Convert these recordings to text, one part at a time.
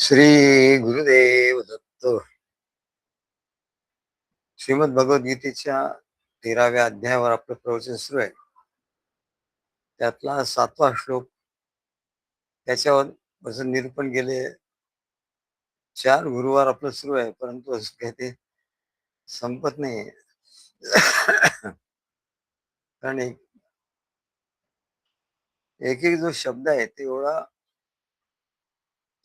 श्री गुरुदेव दत्त. श्रीमद भगवद्गीतेच्या 13व्या अध्यायावर आपलं प्रवचन सुरू आहे. त्यातला 7वा श्लोक, त्याच्यावर निरूपण गेले 4 गुरुवार आपलं सुरू आहे, परंतु असं काय ते संपत नाही. कारण एक एक जो शब्द आहे ते एवढा,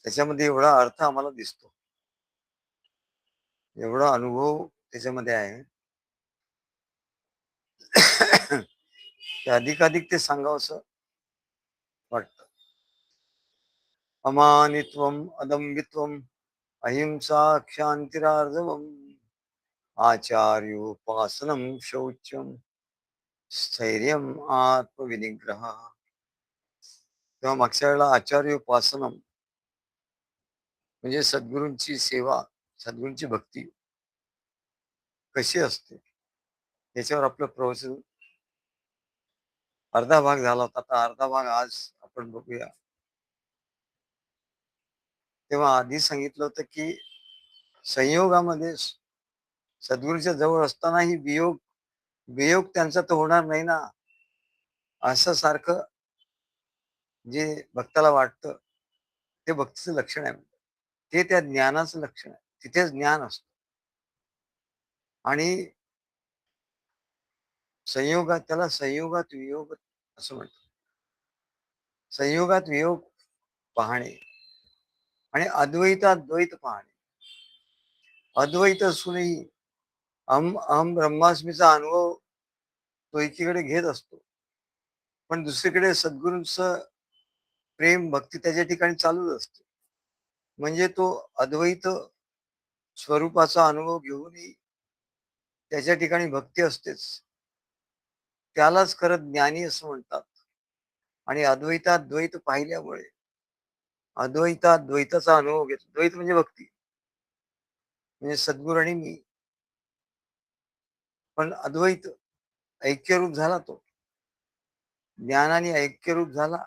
त्याच्यामध्ये एवढा अर्थ आम्हाला दिसतो, एवढा अनुभव त्याच्यामध्ये आहे. अधिकाधिक ते सांगावंसं वाटतं. अमानित्वम अदंबित्वम अहिंसा क्षांतिरार्जवम आचार्योपासनम शौच्यम स्थैर्यम आत्मविनिग्रह. तेव्हा मागच्या वेळेला आचार्योपासनम म्हणजे सद्गुरूंची सेवा, सद्गुरूंची भक्ती कशी असते याच्यावर आपलं प्रवचन अर्धा भाग झाला होता. आता अर्धा भाग आज आपण बघूया. तेव्हा आधी सांगितलं होतं की संयोगामध्ये सद्गुरूच्या जवळ असतानाही वियोग त्यांचा तर होणार नाही ना, असं सारखं जे भक्ताला वाटतं ते भक्तीचं लक्षण आहे. ते त्या ज्ञानाचं लक्षण आहे. तिथेच ज्ञान असतं. आणि त्याला संयोगात वियोग असं म्हणतात. संयोगात वियोग पाहणे आणि अद्वैतात द्वैत पाहणे. अद्वैत असूनही अहम ब्रह्मास्मीचा अनुभव तो एकीकडे घेत असतो, पण दुसरीकडे सद्गुरूंचं प्रेम भक्ती त्याच्या ठिकाणी चालूच असते. म्हणजे तो अद्वैत स्वरूपाचा अनुभव घेऊनही त्याच्या ठिकाणी भक्ती असतेच. त्यालाच खरं ज्ञानी असं म्हणतात. आणि अद्वैतात द्वैत पाहिल्यामुळे अद्वैतात द्वैताचा अनुभव घेतो. द्वैत म्हणजे भक्ती, म्हणजे सद्गुरू आणि मी. पण अद्वैत ऐक्यरूप झाला, तो ज्ञानाने ऐक्यरूप झाला,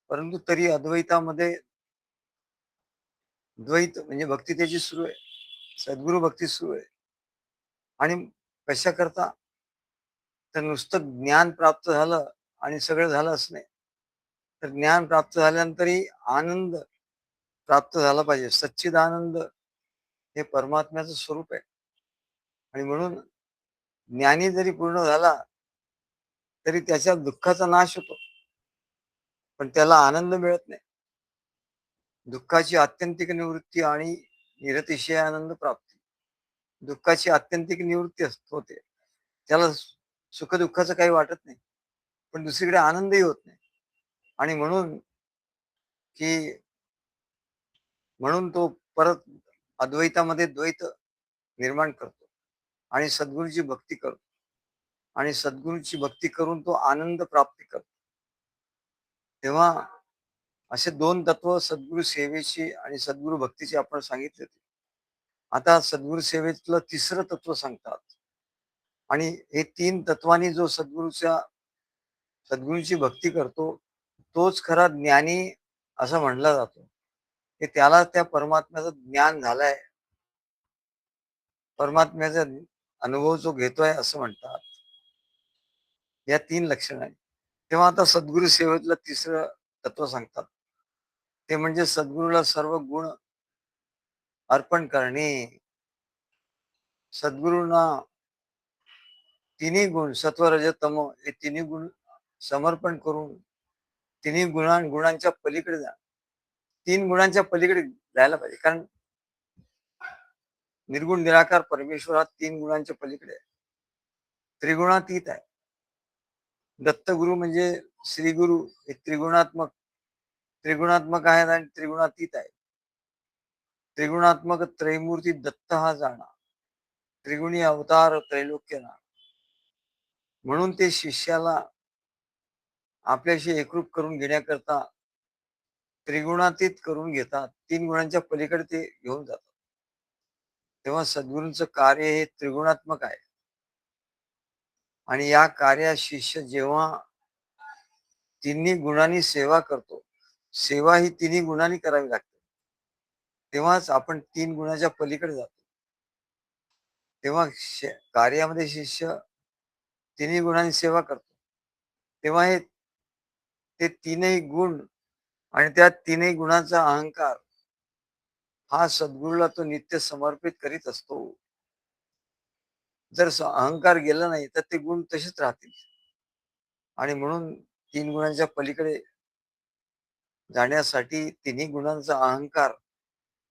परंतु तरी अद्वैतामध्ये द्वैत म्हणजे भक्ती त्याची सुरू आहे, सद्गुरू भक्ती सुरू आहे. आणि कशा करता तर नुसतं ज्ञान प्राप्त झालं आणि सगळं झालं असं नाही, तर ज्ञान प्राप्त झाल्यानंतरही आनंद प्राप्त झाला पाहिजे. सच्चिदानंद हे परमात्म्याचं स्वरूप आहे. आणि म्हणून ज्ञानी जरी पूर्ण झाला तरी त्याच्या दुःखाचा नाश होतो, पण त्याला आनंद मिळत नाही. दुःखाची आत्यंतिक निवृत्ती आणि निरतिशय आनंद प्राप्ती. दुःखाची आत्यंतिक निवृत्ती होते, त्याला सुख दुःखाचं काही वाटत नाही, पण दुसरीकडे आनंदही होत नाही. आणि म्हणून तो परत अद्वैतामध्ये द्वैत निर्माण करतो आणि सद्गुरूची भक्ती करतो. आणि सद्गुरूची भक्ती करून तो आनंद प्राप्ती करतो. तेव्हा असे 2 तत्व सद्गुरू सेवेची आणि सद्गुरू भक्तीची आपण सांगितले. आता सद्गुरू सेवेतलं 3रं तत्व सांगतात. आणि हे 3 तत्वांनी जो सद्गुरूची भक्ती करतो तोच खरा ज्ञानी असं म्हणला जातो, की त्याला त्या परमात्म्याचं ज्ञान झालंय, परमात्म्याचा अनुभव जो घेतोय असं म्हणतात. या 3 लक्षण आहेत. तेव्हा आता सद्गुरू सेवेतलं 3रं तत्व सांगतात. ते म्हणजे सद्गुरूला सर्व गुण अर्पण करणे. सद्गुरूंना तिन्ही गुण सत्व रज तम हे तिन्ही गुण समर्पण करून तिन्ही गुणांच्या पलीकडे 3 गुणांच्या पलीकडे जायला पाहिजे. कारण निर्गुण निराकार परमेश्वर हा 3 गुणांच्या पलीकडे आहे, त्रिगुणातीत आहे. दत्तगुरु म्हणजे श्रीगुरु हे त्रिगुणात्मक आहेत आणि त्रिगुणातीत आहे. त्रिगुणात्मक त्रैमूर्ती दत्त हा जाणा, त्रिगुणी अवतार त्रैलोक्य ना. म्हणून ते शिष्याला आपल्याशी एकरूप करून घेण्याकरता त्रिगुणातीत करून घेतात, 3 गुणांच्या पलीकडे ते घेऊन जातात. तेव्हा सद्गुरूंचं कार्य हे त्रिगुणात्मक आहे. आणि या कार्यात शिष्य जेव्हा तिन्ही गुणांनी सेवा करतो, सेवा ही तिन्ही गुणांनी करावी लागते. तेव्हाच आपण 3 गुणाच्या पलीकडे जातो. तेव्हा कार्यामध्ये शिष्य तिन्ही गुणांनी सेवा करतो. तेव्हा ते तीनही गुण आणि त्या तीनही गुणांचा अहंकार हा सद्गुरूला तो नित्य समर्पित करीत असतो. जर अहंकार गेला नाही तर ते गुण तसेच राहतील. आणि म्हणून 3 गुणांच्या पलीकडे जाण्यासाठी तिन्ही गुणांचा अहंकार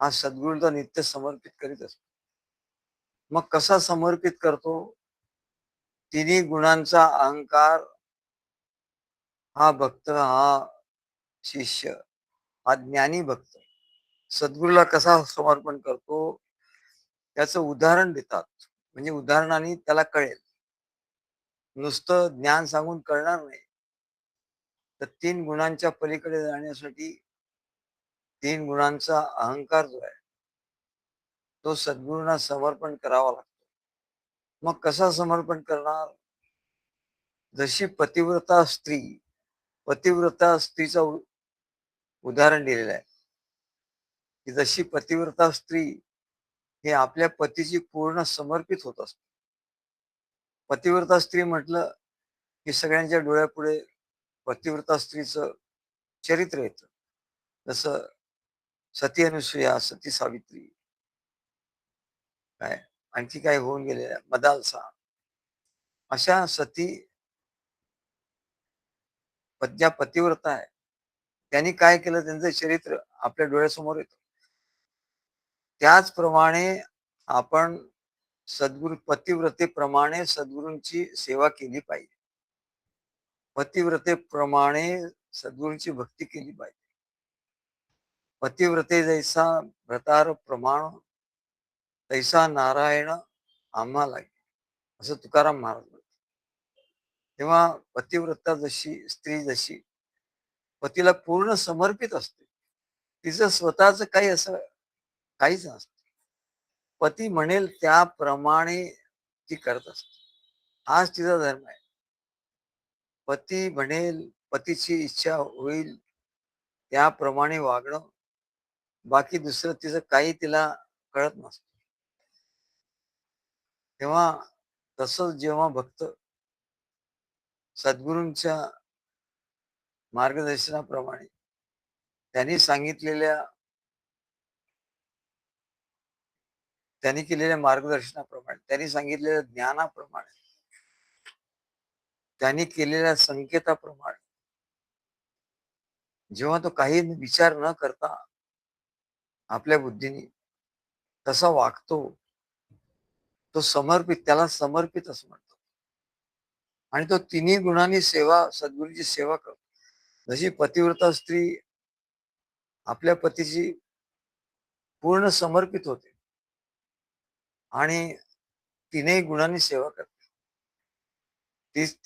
हा सद्गुरूला नित्य समर्पित करीत असतो. मग कसा समर्पित करतो? तिन्ही गुणांचा अहंकार हा भक्त, हा शिष्य, हा ज्ञानी भक्त सद्गुरूला कसा समर्पण करतो त्याचं उदाहरण देतात. म्हणजे उदाहरणाने त्याला कळेल. नुसतं ज्ञान सांगून कळणार नाही. तर 3 गुणांच्या पलीकडे जाण्यासाठी 3 गुणांचा अहंकार जो आहे तो सद्गुरूंना समर्पण करावा लागतो. मग कसा समर्पण करणार? जशी पतिव्रता स्त्री, पतिव्रता स्त्रीचं उदाहरण दिलेलं आहे की जशी पतिव्रता स्त्री हे आपल्या पतीची पूर्ण समर्पित होत असते. पतिव्रता स्त्री म्हटलं की सगळ्यांच्या डोळ्यापुढे पतिव्रता स्त्रीचं चरित्र येतं. जसं सती अनुसूया, सती सावित्री, काय आणखी काय होऊन गेलेल्या मदालसा, अशा सती ज्या पतिव्रता आहे त्यांनी काय केलं त्यांचं चरित्र आपल्या डोळ्यासमोर येतं. त्याचप्रमाणे आपण सद्गुरू पतिव्रतेप्रमाणे सद्गुरूंची सेवा केली पाहिजे. पतिव्रतेप्रमाणे सद्गुरूंची भक्ती केली पाहिजे. पतिव्रते जैसा व्रतार प्रमाण तैसा नारायण आम्हाला, असं तुकाराम महाराज म्हणतात. तेव्हा पतिव्रता जशी स्त्री जशी पतीला पूर्ण समर्पित असते, तिचं स्वतःच काही असं काहीच नसतं. पती म्हणेल त्याप्रमाणे ती करत असते. हाच तिचा धर्म आहे. पती म्हणेल, पतीची इच्छा होईल त्याप्रमाणे वागणं, बाकी दुसरं तिचं काही तिला कळत नसतं. तेव्हा तसंच जेव्हा भक्त सद्गुरूंच्या मार्गदर्शनाप्रमाणे त्यांनी त्यांनी केलेल्या मार्गदर्शनाप्रमाणे, त्यांनी सांगितलेल्या ज्ञानाप्रमाणे, त्यांनी केलेल्या संकेताप्रमाणे जेव्हा तो काही विचार न करता आपल्या बुद्धीने तसा वागतो, तो समर्पित, त्याला समर्पित असं म्हणतो. आणि तो तिन्ही गुणांनी सद्गुरूची सेवा करतो. जशी पतिव्रता स्त्री आपल्या पतीची पूर्ण समर्पित होते आणि तिन्ही गुणांनी सेवा करते.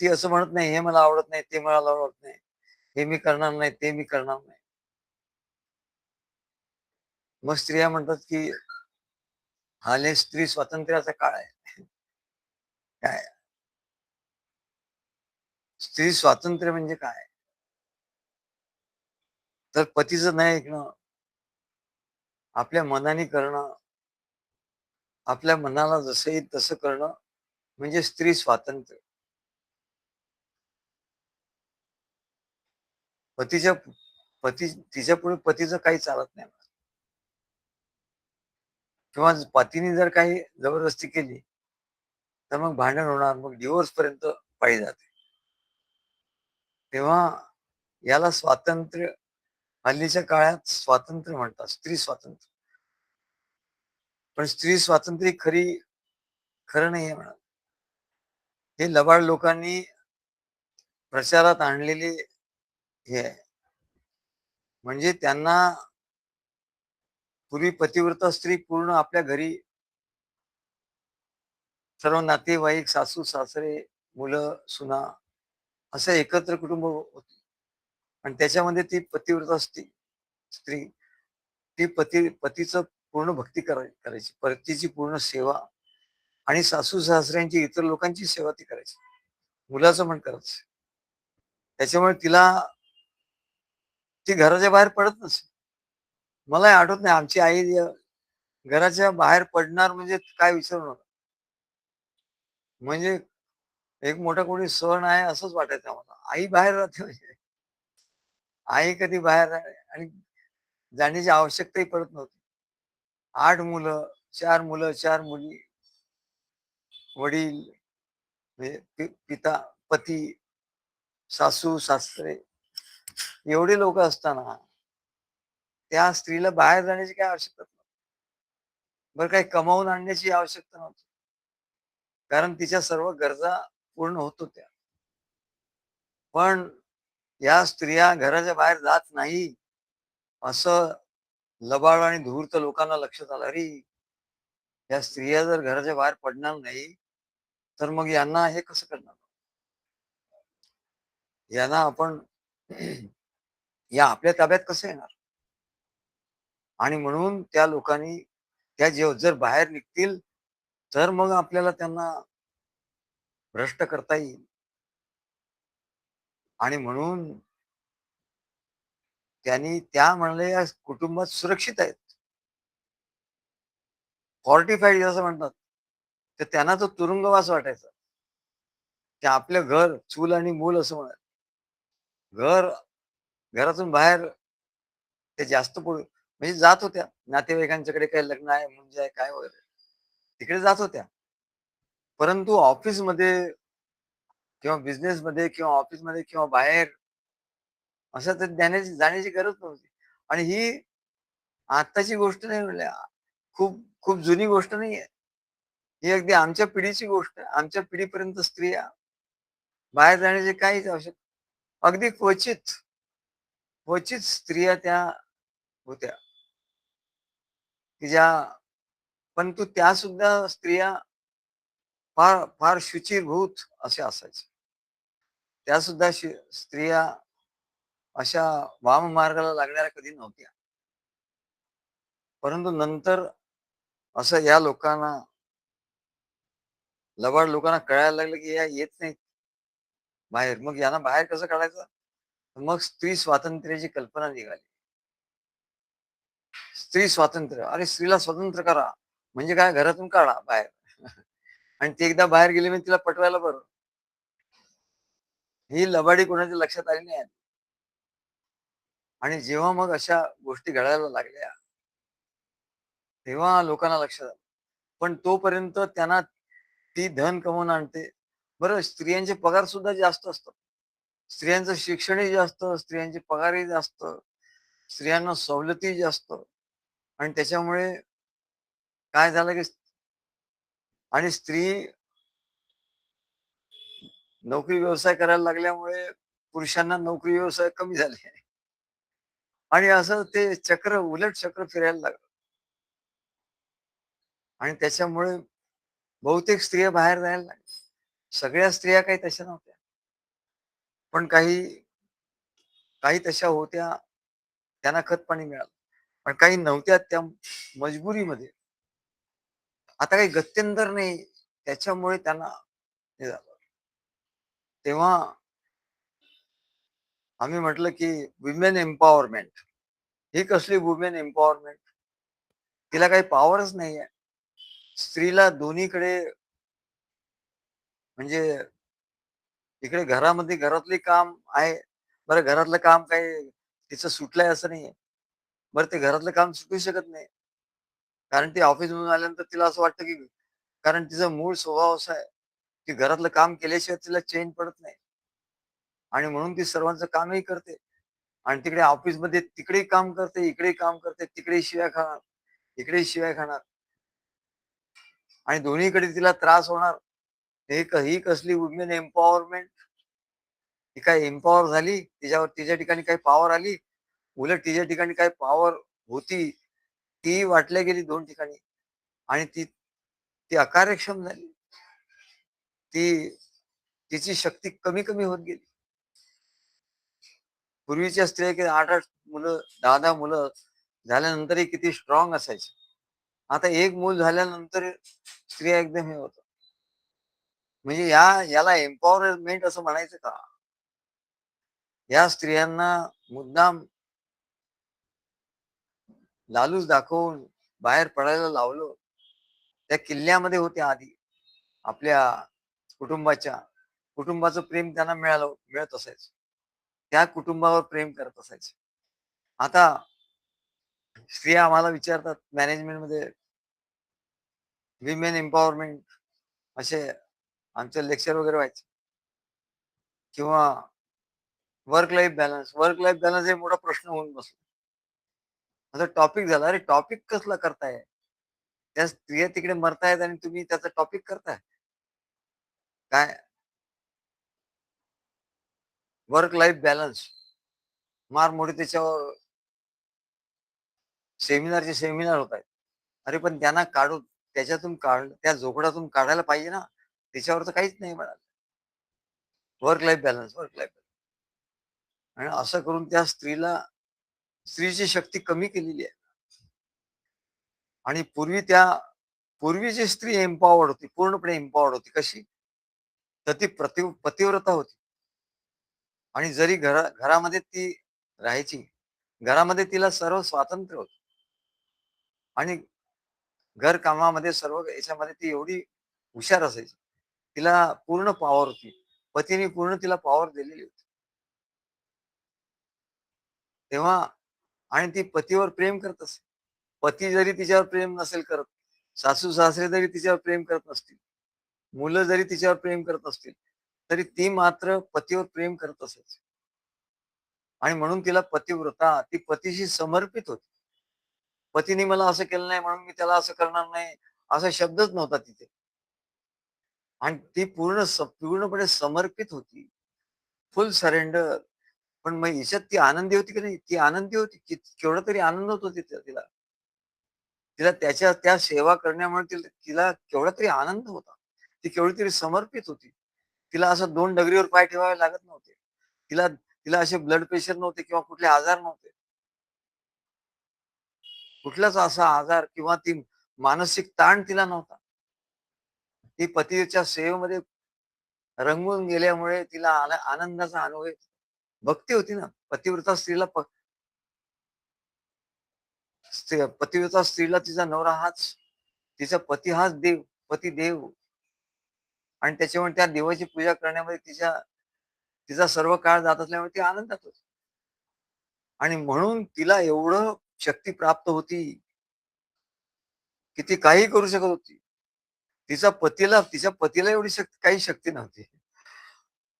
ती असं म्हणत नाही, हे मला आवडत नाही, ते मला आवडत नाही, हे मी करणार नाही, ते मी करणार नाही. मग स्त्रिया म्हणतात की हाले स्त्री स्वातंत्र्याचा काळ आहे. काय स्त्री स्वातंत्र्य म्हणजे काय? तर पतीचं नाही ऐकणं, आपल्या मनाने करणं, आपल्या मनाला जसं येईल तसं करणं म्हणजे स्त्री स्वातंत्र्य. पतीच्या पती तिच्या पुढे पतीचं काही चालत नाही. किंवा पतीने जर काही जबरदस्ती केली तर मग भांडण होणार, मग डिव्होर्स पर्यंत पाळी जाते. तेव्हा याला स्वातंत्र्य, हल्लीच्या काळात स्वातंत्र्य म्हणतात, स्त्री स्वातंत्र्य. पण स्त्री स्वातंत्र्य खरं नाहीये म्हणा. हे लबाड लोकांनी प्रचारात आणलेले हे आहे. म्हणजे त्यांना पूर्वी पतिव्रता स्त्री पूर्ण आपल्या घरी सर्व नातेवाईक, सासू सासरे, मुलं सुना असं एकत्र कुटुंब होतं. आणि त्याच्यामध्ये ती पतिव्रता स्त्री ती पतीचं पूर्ण भक्ती करायची, पतीची पूर्ण सेवा आणि सासू सासऱ्यांची, इतर लोकांची सेवा ती करायची, मुलाचं पण करायचं. त्याच्यामुळे ती घराच्या बाहेर पडत नसे. मला आठवत नाही आमची आई घराच्या बाहेर पडणार म्हणजे काय विचारू नका. म्हणजे एक मोठा कोणी सण आहे असंच वाटायचं आम्हाला. आई बाहेर राहते म्हणजे आई कधी बाहेर राहते आणि जाण्याची आवश्यकताही पडत नव्हती. 8 मुलं, 4 मुलं, 4 मुली, वडील म्हणजे पिता, पती, सासू-सासरे एवढे लोकं असताना त्या स्त्रीला बाहेर जाण्याची काय आवश्यकता नव्हती. बरं काही कमावून आणण्याची आवश्यकता नव्हती. कारण तिच्या सर्व गरजा पूर्ण होत होत्या. पण या स्त्रिया घराच्या बाहेर जात नाही, असं लबाड आणि धूर्त लोकांना लक्षात आलं. अरे, या स्त्रिया जर घराच्या बाहेर पडणार नाही, तर मग यांना हे कसं करणार? यांना आपण या आपल्या ताब्यात कसं येणार? आणि म्हणून त्या लोकांनी त्या जर बाहेर निघतील, तर मग आपल्याला त्यांना भ्रष्ट करता येईल. आणि म्हणून त्यांनी त्या म्हणले या कुटुंबात सुरक्षित आहेत. फॉर्टिफाईड असं म्हणतात. तर त्यांना तो तुरुंगवास वाटायचा. की आपलं घर, चूल आणि मूल असं म्हणा. घर घरातून बाहेर ते जास्त पडू म्हणजे जात होत्या. नातेवाईकांच्याकडे काही लग्न आहे, मुंज आहे, काय वगैरे. तिकडे जात होत्या. परंतु ऑफिसमध्ये किंवा बिझनेसमध्ये किंवा ऑफिसमध्ये किंवा बाहेर असं तर जाण्याची गरज नव्हती. आणि ही आत्ताची गोष्ट नाही म्हणल्या. खूप खूप जुनी गोष्ट नाहीये. ही अगदी आमच्या पिढीची गोष्ट आहे. आमच्या पिढीपर्यंत स्त्रिया बाहेर जाण्याची काहीच आवश्यकता अगदी क्वचित, क्वचित स्त्रिया त्या होत्या, की ज्या परंतु त्या सुद्धा स्त्रिया फार फार शुचिर्भूत अशा असायच्या. त्या सुद्धा स्त्रिया अशा वाममार्गाला लागणाऱ्या कधी नव्हत्या. परंतु नंतर असं या लोकांना, लबाड लोकांना कळायला लागलं, की या येत नाहीत बाहेर. मग यांना बाहेर कसं काढायचं? मग स्त्री स्वातंत्र्याची कल्पना निघाली. स्त्री स्वातंत्र्य. अरे स्त्रीला स्वतंत्र करा. म्हणजे काय घरातून काढा बाहेर. आणि ती एकदा बाहेर गेली म्हणजे तिला पटवायला बरं. ही लबाडी कोणाच्या लक्षात आली नाही. आणि जेव्हा मग अशा गोष्टी घडायला लागल्या, तेव्हा लोकांना लक्षात आलं. पण तोपर्यंत त्यांना ती धन कमवून आणते. बरं स्त्रियांचे पगार सुद्धा जास्त असतात. स्त्रियांचं शिक्षणही जास्त, स्त्रियांचे पगारही जास्त, स्त्रियांना सवलती जास्त आणि त्याच्यामुळे काय झालं, की आणि स्त्री नोकरी व्यवसाय करायला लागल्यामुळे पुरुषांना नोकरी व्यवसाय कमी झाले. आणि असं ते चक्र, उलट चक्र फिरायला लागलं. आणि त्याच्यामुळे बहुतेक स्त्रिया बाहेर जायला लागल्या. सगळ्या स्त्रिया काही तशा नव्हत्या. पण काही काही तशा होत्या, त्यांना खतपाणी मिळालं. पण काही नव्हत्या त्या मजबुरीमध्ये. आता काही गत्यंतर नाही, त्याच्यामुळे त्यांना हे झालं. तेव्हा आम्ही म्हटलं, की विमेन एम्पॉवरमेंट. ही कसली वुमेन एम्पॉवरमेंट? तिला काही पॉवरच नाहीये. स्त्रीला दोन्हीकडे म्हणजे इकडे घरामध्ये घरातले काम आहे. बरं घरातलं काम काही तिचं सुटलंय असं नाहीये. बरं ते घरातलं काम सुटू शकत नाही. कारण ती ऑफिसमधून आल्यानंतर तिला असं वाटतं, की कारण तिचा मूळ स्वभाव असा आहे, की घरातलं काम केल्याशिवाय तिला चैन पडत नाही. आणि म्हणून ती सर्वांचं कामही करते. आणि तिकडे ऑफिसमध्ये तिकडेही काम करते, इकडेही काम करते, तिकडेही शिव्या खाणार, इकडेही शिव्या खाणार आणि दोन्हीकडे तिला त्रास होणार. ही कसली वुमेन एम्पॉवरमेंट? ती काय एम्पॉवर झाली? तिच्या ठिकाणी काही पॉवर आली? उलट तिच्या ठिकाणी काही पॉवर होती, ती वाटल्या गेली 2 ठिकाणी आणि ती ती अकार्यक्षम झाली. ती तिची शक्ती कमी-कमी होत गेली. पूर्वीच्या स्त्रिया किती 8-8 मुलं, 10-10 मुलं झाल्यानंतरही किती स्ट्रॉंग असायच्या. आता एक मूल झाल्यानंतर स्त्रिया एकदम हे होतात. म्हणजे याला एम्पॉवरमेंट असं म्हणायचं का? या स्त्रियांना मुद्दाम लालूच दाखवून बाहेर पडायला लावलं. त्या किल्ल्यामध्ये होत्या आधी. आपल्या कुटुंबाच्या कुटुंबाचं प्रेम त्यांना मिळत असायचं. त्या कुटुंबावर प्रेम करत असायचे. आता स्त्रिया आम्हाला विचारतात मॅनेजमेंटमध्ये विमेन एम्पॉवरमेंट असे आमचे लेक्चर वगैरे व्हायचे किंवा वर्क लाईफ बॅलन्स हे मोठा प्रश्न होऊन बसला. आता टॉपिक झाला. अरे टॉपिक कसला करताय? त्या स्त्रिया तिकडे मरतायत आणि तुम्ही त्याचा टॉपिक करताय. काय वर्क लाईफ बॅलन्स मार मोठे त्याच्यावर सेमिनार होत आहेत. अरे पण त्यांना काढून त्या जोखडातून काढायला पाहिजे ना. त्याच्यावर तर काहीच नाही म्हणाल. वर्क लाईफ आणि असं करून त्या स्त्रीची शक्ती कमी केलेली आहे. आणि पूर्वीची स्त्री एम्पॉवर्ड होती, पूर्णपणे एम्पॉवर्ड होती. कशी? तर ती पतिव्रता होती. आणि जरी घरामध्ये ती राहायची, घरामध्ये तिला सर्व स्वातंत्र्य होतं. आणि घर कामामध्ये सर्व याच्यामध्ये ती एवढी हुशार असायची. तिला पूर्ण पॉवर होती. पतीने पूर्ण तिला पॉवर दिलेली होती. तेव्हा आणि ती पतीवर प्रेम करत असे. पती जरी तिच्यावर प्रेम नसेल करत, सासू-सासरे जरी तिच्यावर प्रेम करत नसतील, मुलं जरी तिच्यावर प्रेम करत असतील, तरी ती मात्र पतीवर प्रेम करत असायची. आणि म्हणून तिला पतिव्रता, ती पतीशी समर्पित होती. पतीने मला असं केलं नाही म्हणून मी त्याला असं करणार नाही, असा शब्दच नव्हता तिथे. आणि ती पूर्णपणे समर्पित होती. फुल सरेंडर. पण मग हिच्यात ती आनंदी होती की नाही? ती आनंदी होती. केवढा तरी आनंद होतो तिला. तिला त्या सेवा करण्यामुळे तिला तिला केवढा तरी आनंद होता. ती केवढी तरी समर्पित होती. तिला असं 2 डगरीवर पाय ठेवावे लागत नव्हते. तिला तिला असे ब्लड प्रेशर नव्हते किंवा कुठले आजार नव्हते. कुठलाच असा आजार किंवा ती मानसिक ताण तिला नव्हता. ती पतीच्या सेवेमध्ये रंगून गेल्यामुळे तिला आनंदाचा अनुभव येतो. भक्ती होती ना. पतिव्रता स्त्रीला तिचा नवरा तिचा पती हाच देव, पतिदेव. आणि त्याच्यामुळे त्या देवाची पूजा करण्यामध्ये तिचा सर्व काळ जात असल्यामुळे ती आनंदात होती. आणि म्हणून तिला एवढं शक्ती प्राप्त होती, की ती काहीही करू शकत होती. तिच्या पतीला एवढी काही शक्ती नव्हती.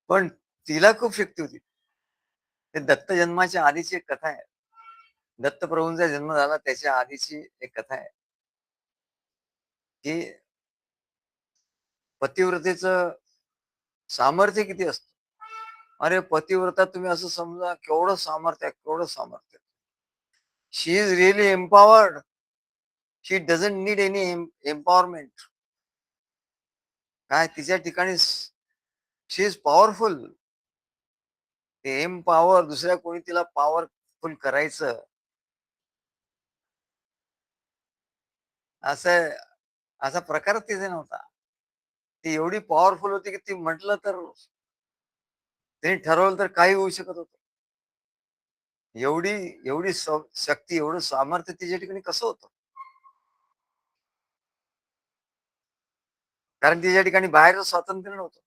पण तिला खूप शक्ती होती. ते दत्त जन्माच्या आधीची एक कथा आहे. दत्तप्रभूंचा जन्म झाला त्याच्या आधीची एक कथा आहे, की पतिव्रतेचं सामर्थ्य किती असतं. अरे पतिव्रता तुम्ही असं समजा केवढं सामर्थ्य. She is really empowered. She doesn't need any empowerment. काय तिच्या ठिकाणी शी इज पॉवरफुल. ते एम्पॉवर दुसऱ्या कोणी तिला पॉवरफुल करायचं असं असा प्रकारच तिथे नव्हता. ती एवढी पॉवरफुल होती, की ती म्हटलं तर तिने ठरवलं तर काही होऊ शकत होतं. एवढी एवढी शक्ती, एवढं सामर्थ्य तिच्या ठिकाणी कसं होतं? कारण तिच्या ठिकाणी बाहेरचं स्वातंत्र्य नव्हतं.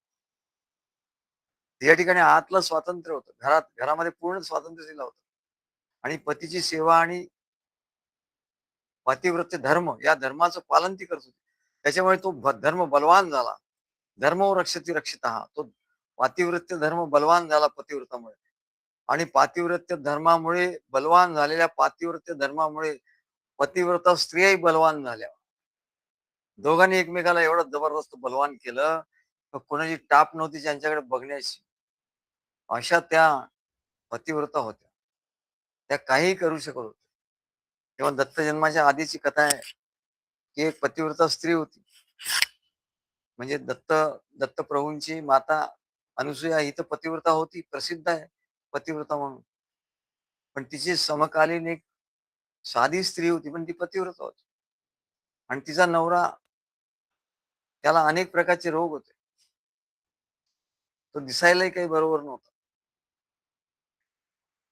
तिच्या ठिकाणी आतलं स्वातंत्र्य होतं. घरामध्ये पूर्ण स्वातंत्र्य तिला होतं. आणि पतीची सेवा आणि पतिव्रत्य धर्म या धर्माचं पालन ती करत होती. त्याच्यामुळे तो धर्म बलवान झाला. धर्मो रक्षती रक्षितः. तो पातिव्रत्य धर्म बलवान झाला पतिव्रतामुळे. आणि पातिव्रत्य धर्मामुळे पतिव्रता स्त्रियाही बलवान झाल्या. दोघांनी एकमेकाला एवढं जबरदस्त बलवान केलं, तर कोणाची टाप नव्हती त्यांच्याकडे बघण्याची. अशा त्या पतिव्रता होत्या. त्या काहीही करू शकत होत्या. तेव्हा दत्त जन्माच्या आधीची कथा आहे, की एक पतिव्रता स्त्री होती. म्हणजे दत्तप्रभूंची माता अनुसूया ही तर पतिव्रता होती, प्रसिद्ध आहे पतिव्रता म्हणून. पण तिची समकालीन एक साधी स्त्री होती, पण ती पतिव्रता होती. आणि तिचा नवरा त्याला अनेक प्रकारचे रोग होते. तो दिसायलाही काही बरोबर नव्हता.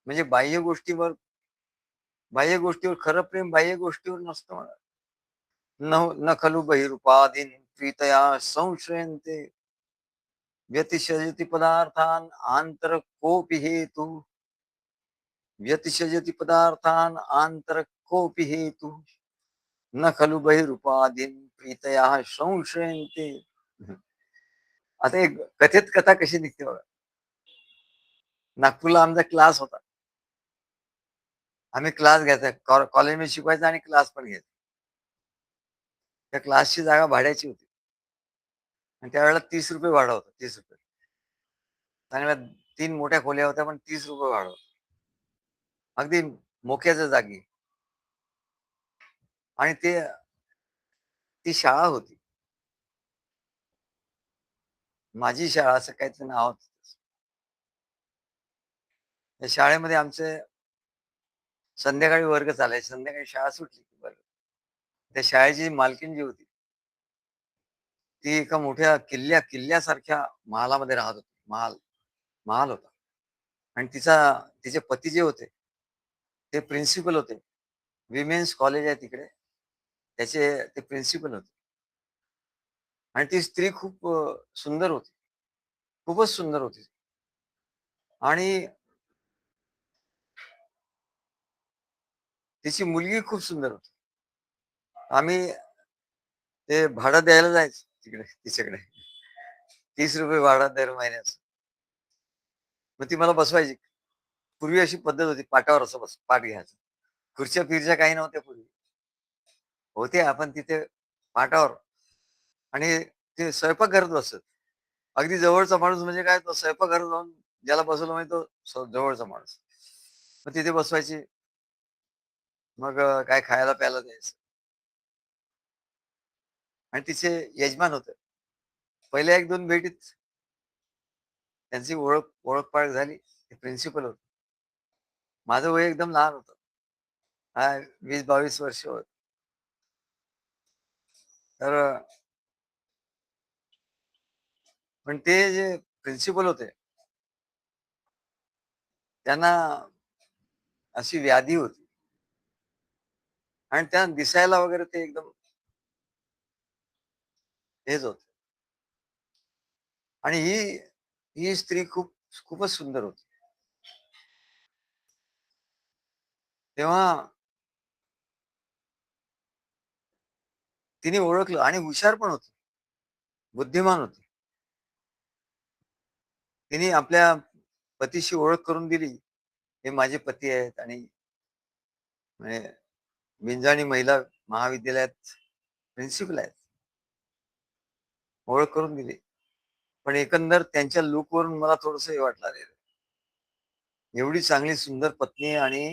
म्हणजे बाह्य गोष्टीवर बाह्य गोष्टीवर खरं प्रेम बाह्य गोष्टीवर नसतं म्हणा. न न खलु बहिरूपादीन प्रीतया संश्रयन्ते व्यतिशयति पदार्थान आंतर कोपि हेतु व्यतिशयति पदार्थान आंतर कोपि हेतु न खलु बहिरूपादीन प्रीतया संश्रयन्ते. आता एक कथेत कथा कशी निघते बघा. नागपूरला आमचा क्लास होता. आम्ही क्लास घ्यायचा, कॉलेजमध्ये शिकवायचा आणि क्लास पण घ्यायचा. त्या क्लासची जागा भाड्याची होती आणि त्यावेळेला ₹30 भाडं होतं. ₹30. चांगल्या 3 मोठ्या खोल्या होत्या, पण ₹30 भाडं होतं. अगदी मोक्याच्या जागी. आणि ती शाळा होती. माझी शाळा असं काहीतरी नाव होतं. त्या शाळेमध्ये आमचे संध्याकाळी वर्ग चालायचे. संध्याकाळी शाळा सुटली की वर्ग. त्या शाळेची मालकीण जी होती, ती एका मोठ्या किल्ल्यासारख्या महालामध्ये राहत होती. महाल होता. आणि तिचे पती जे होते, ते प्रिन्सिपल होते. विमेन्स कॉलेज आहे तिकडे. ते प्रिन्सिपल होते. आणि ती स्त्री खूप सुंदर होती. खूपच सुंदर होती. आणि तिची मुलगी खूप सुंदर होती. आम्ही ते भाडं द्यायला जायचं तिकडे तिच्याकडे. ₹30 भाडं दर महिन्याचं. मग ती मला बसवायची. पूर्वी अशी पद्धत होती, पाटावर असं पाठ घ्यायचं. खुर्च्या-फिरच्या काही नव्हत्या पूर्वी. होते आपण तिथे पाटावर. आणि ते स्वयंपाकघरात बसत. अगदी जवळचा माणूस म्हणजे काय, तो स्वयंपाकघरात जाऊन ज्याला बसवलं म्हणजे तो जवळचा माणूस. मग तिथे बसवायची. मग काय खायला प्यायला द्यायचं. आणि तिचे यजमान होते. पहिल्या 1-2 भेटीत त्यांची ओळख-पाळख झाली. ते प्रिन्सिपल होते. माझं वय एकदम लहान होतं. हां, 20-22 वर्ष होत. तर पण ते जे प्रिन्सिपल होते, त्यांना अशी व्याधी होती आणि त्या दिसायला वगैरे ते एकदम हेच होते. आणि ही स्त्री खूपच सुंदर होती. तेव्हा तिने ओळखलं आणि हुशार पण होती, बुद्धिमान होती. तिने आपल्या पतीशी ओळख करून दिली. हे माझे पती आहेत आणि म्हणजे विंजाणी महिला महाविद्यालयात प्रिन्सिपल आहेत. ओळख करून दिली. पण एकंदर त्यांच्या लूकवरून मला थोडंसं हे वाटलं, अरे, एवढी चांगली सुंदर पत्नी आणि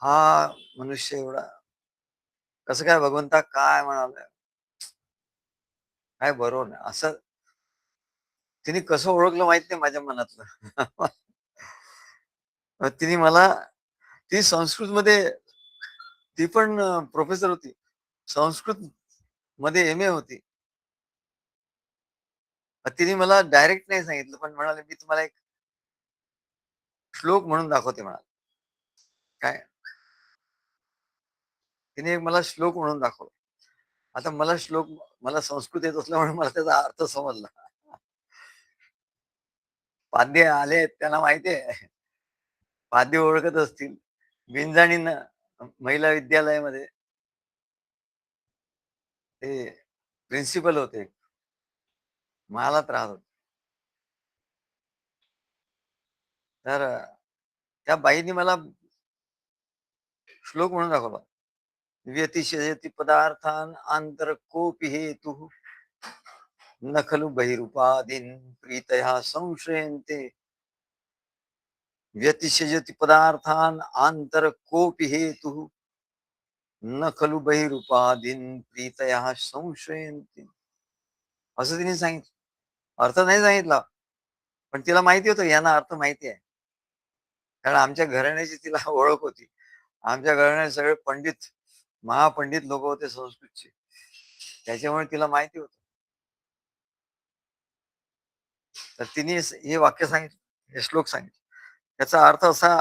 हा मनुष्य एवढा कसं काय भगवंता काय म्हणाला, काय बरोबर नाही. असं तिने कसं ओळखलं माहित नाही माझ्या मनातलं. तिने मला ती संस्कृतमध्ये ती पण प्रोफेसर होती. संस्कृत मध्ये एम-ए होती. तिने मला डायरेक्ट नाही सांगितलं, पण म्हणाले, "मी तुम्हाला एक श्लोक म्हणून दाखवते" म्हणाले. काय? तिने एक मला श्लोक म्हणून दाखवला. आता मला संस्कृत येत असल्यामुळे मला त्याचा अर्थ समजला. पाध्ये आले त्यांना माहिती आहे. पाध्ये ओळखत असतील. विंजाणीनं महिला विद्यालयामध्ये ते प्रिन्सिपल होते. महालात राहत होते. तर त्या बाईंनी मला श्लोक म्हणून दाखवला. व्यतिशयति पदार्थान आंतर कोपि हेतुः न खलु बहिरूपादीन प्रीतया संश्रयन्ते व्यतिशयति पदार्थान आंतर कोपि हेतुः न खलु बहिरूपादीन प्रीतया संश्रयन्ते. असं तिने सांगितलं. अर्थ नाही सांगितला, पण तिला माहिती होतं यांना अर्थ माहिती आहे. कारण आमच्या घराण्याची तिला ओळख होती. आमच्या घराण्यात सगळे पंडित, महापंडित लोक होते संस्कृतचे. त्याच्यामुळे तिला माहिती होतं. तर तिने हे वाक्य सांगितलं, हे श्लोक सांगितलं. त्याचा अर्थ असा,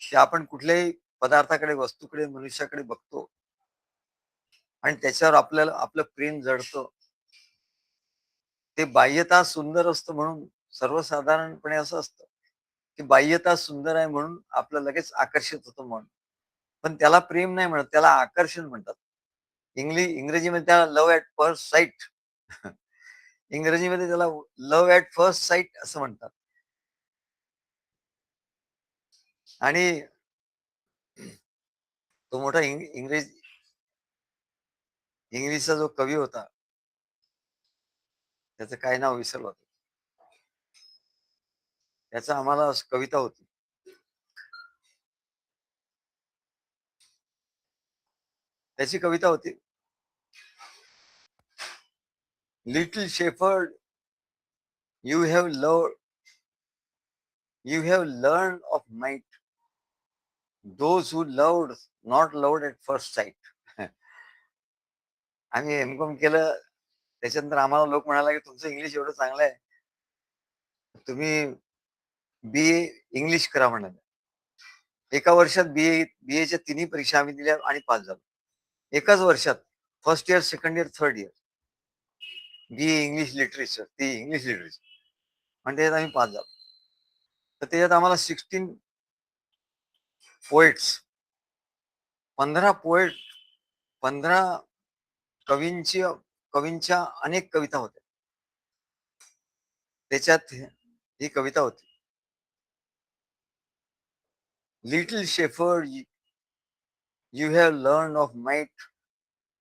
की आपण कुठल्याही पदार्थाकडे, वस्तूकडे, मनुष्याकडे बघतो आणि त्याच्यावर आपल्याला आपलं प्रेम जडतं. ते बाह्यतः सुंदर असतं म्हणून सर्वसाधारणपणे असं असतं, की बाह्यतः सुंदर आहे म्हणून आपलं लगेच आकर्षित होतं मन. पण त्याला प्रेम नाही म्हणत, त्याला आकर्षण म्हणतात. इंग्रजीमध्ये त्याला लव्ह ॲट फर्स्ट साइट. इंग्रजीमध्ये त्याला लव्ह ॲट फर्स्ट साइट असं म्हणतात. आणि तो मोठा इंग्लिशचा जो कवी होता, त्याचं काय नाव विसरलो आता. त्याचा आम्हाला कविता होती. त्याची कविता होती, little shepherd you have loved you have learn of might those who loved not loved at first sight. आम्ही एम.कॉम केलं. त्याच्यानंतर आम्हाला लोक म्हणाले, की तुमचं इंग्लिश एवढं चांगलं आहे, तुम्ही बी-ए इंग्लिश करा म्हणाले. एका वर्षात बी-एच्या तिन्ही परीक्षा आम्ही दिल्या आणि पास झालो. एकाच वर्षात first year, second year, third year. B A English literature, ती इंग्लिश लिटरेचर आणि त्याच्यात आम्ही पास झालो. तर त्याच्यात आम्हाला 16 पोएट्स, 15 पोएट, 15 कवींची कवींच्या अनेक कविता होत्या. त्याच्यात ही कविता होती, little shepherd you have learn of might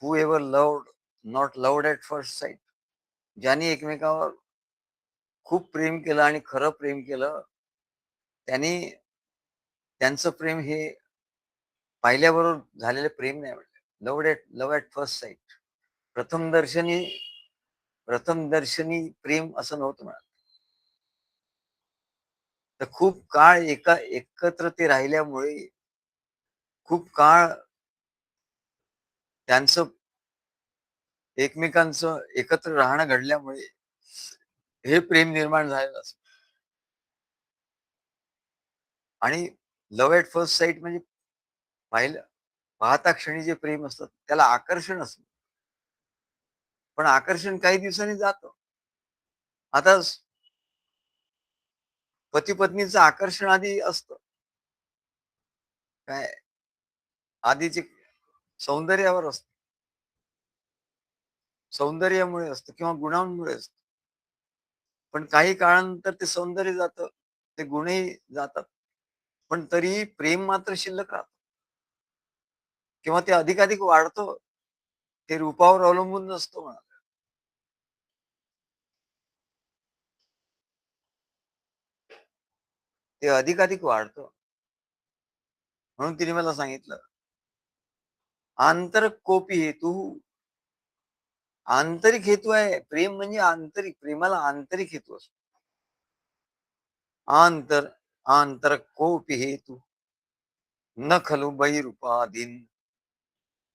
who ever loved not loved at first sight. ज्यांनी एकमेकावर खूप प्रेम केलं आणि खरं प्रेम केलं, त्यांनी त्यांचं प्रेम हे पाहिल्याबरोबर झालेलं प्रेम नाही म्हटलं. Love at first sight. प्रथम दर्शनी प्रथम दर्शनी प्रेम असं नव्हतं म्हणत. तर खूप काळ एकत्र ते राहिल्यामुळे, खूप काळ त्यांचं एकमेकांचं एकत्र राहणं घडल्यामुळे हे प्रेम निर्माण झालेलं असतं. आणि लव्ह ॲट फर्स्ट साइट म्हणजे पाहिलं पाहता क्षणी जे प्रेम असतं त्याला आकर्षण असतं. पण आकर्षण काही दिवसांनी जातं. आता पती-पत्नीचं आकर्षण आधी असतं. काय आधीचे सौंदर्यावर असतं. सौंदर्यामुळे असतं किंवा गुणांमुळे असतं. पण काही काळानंतर ते सौंदर्य जातं, ते गुणही जातात. पण तरीही प्रेम मात्र शिल्लक राहतं किंवा ते अधिकाधिक वाढतं. ते रूपावर अवलंबून नसतं म्हणा. ते अधिकाधिक वाढतं. म्हणून तिने मला सांगितलं, "आंतर कोपी हेतू." आंतरिक हेतू आहे. प्रेम म्हणजे आंतरिक. प्रेमाला आंतरिक हेतू असतो. आंतर आंतर कोपी हेतू न खलु बहिरूपाधीन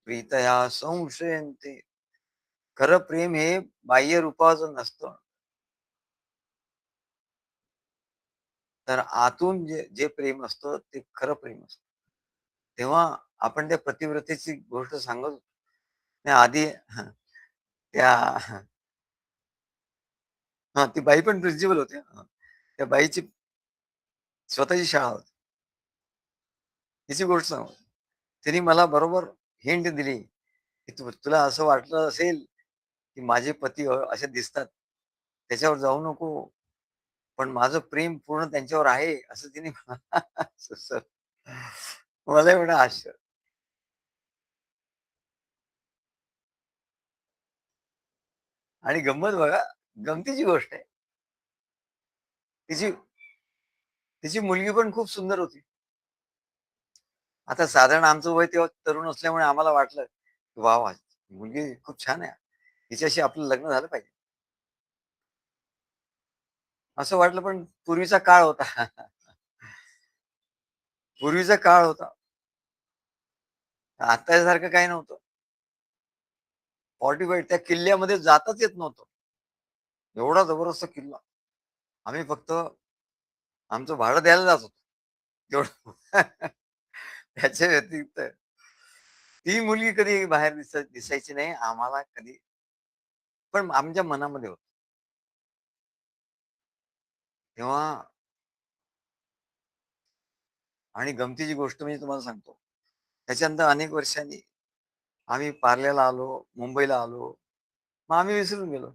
प्रीतया संशयन्ते. खरं प्रेम हे बाह्य रूपाचं नसतं. तर आतून जे जे प्रेम असतं ते खरं प्रेम असतं. तेव्हा आपण त्या पतिव्रतेची गोष्ट सांगत होतो. त्या आधी हं, त्या हां, ती बाई पण प्रिन्सिपल होती. त्या बाईची स्वतःची शाळा होती. तिची गोष्ट सांगू. तिने मला बरोबर हिंट दिली, की तुला असं वाटलं असेल, की माझे पती असे दिसतात. त्याच्यावर जाऊ नको. पण माझं प्रेम पूर्ण त्यांच्यावर आहे, असं तिने सुचवलं. मला एवढं आश्चर्य. आणि गंमत बघा, गमतीची गोष्ट आहे. तिची तिची मुलगी पण खूप सुंदर होती. आता साधारण आमचं वय तेव्हा तरुण असल्यामुळे आम्हाला वाटलं, वाह! वाह! मुलगी खूप छान आहे. हिच्याशी आपलं लग्न झालं पाहिजे. असं वाटलं पण पूर्वीचा काळ होता. पूर्वीचा काळ होता. आत्तासारखं काही नव्हतं. 45 त्या किल्ल्यामध्ये जाताच येत नव्हतं. एवढा जबरदस्त किल्ला. आम्ही फक्त आमचं भाडं द्यायला जात होतो. तेवढं त्याच्या व्यतिरिक्त ती मुलगी कधी बाहेर दिसायची नाही आम्हाला कधी. पण आमच्या मनामध्ये होतं. तेव्हा आणि गमतीची गोष्ट म्हणजे तुम्हाला सांगतो. त्याच्यानंतर अनेक वर्षांनी आम्ही पार्ल्याला आलो, मुंबईला आलो. मग आम्ही विसरून गेलो.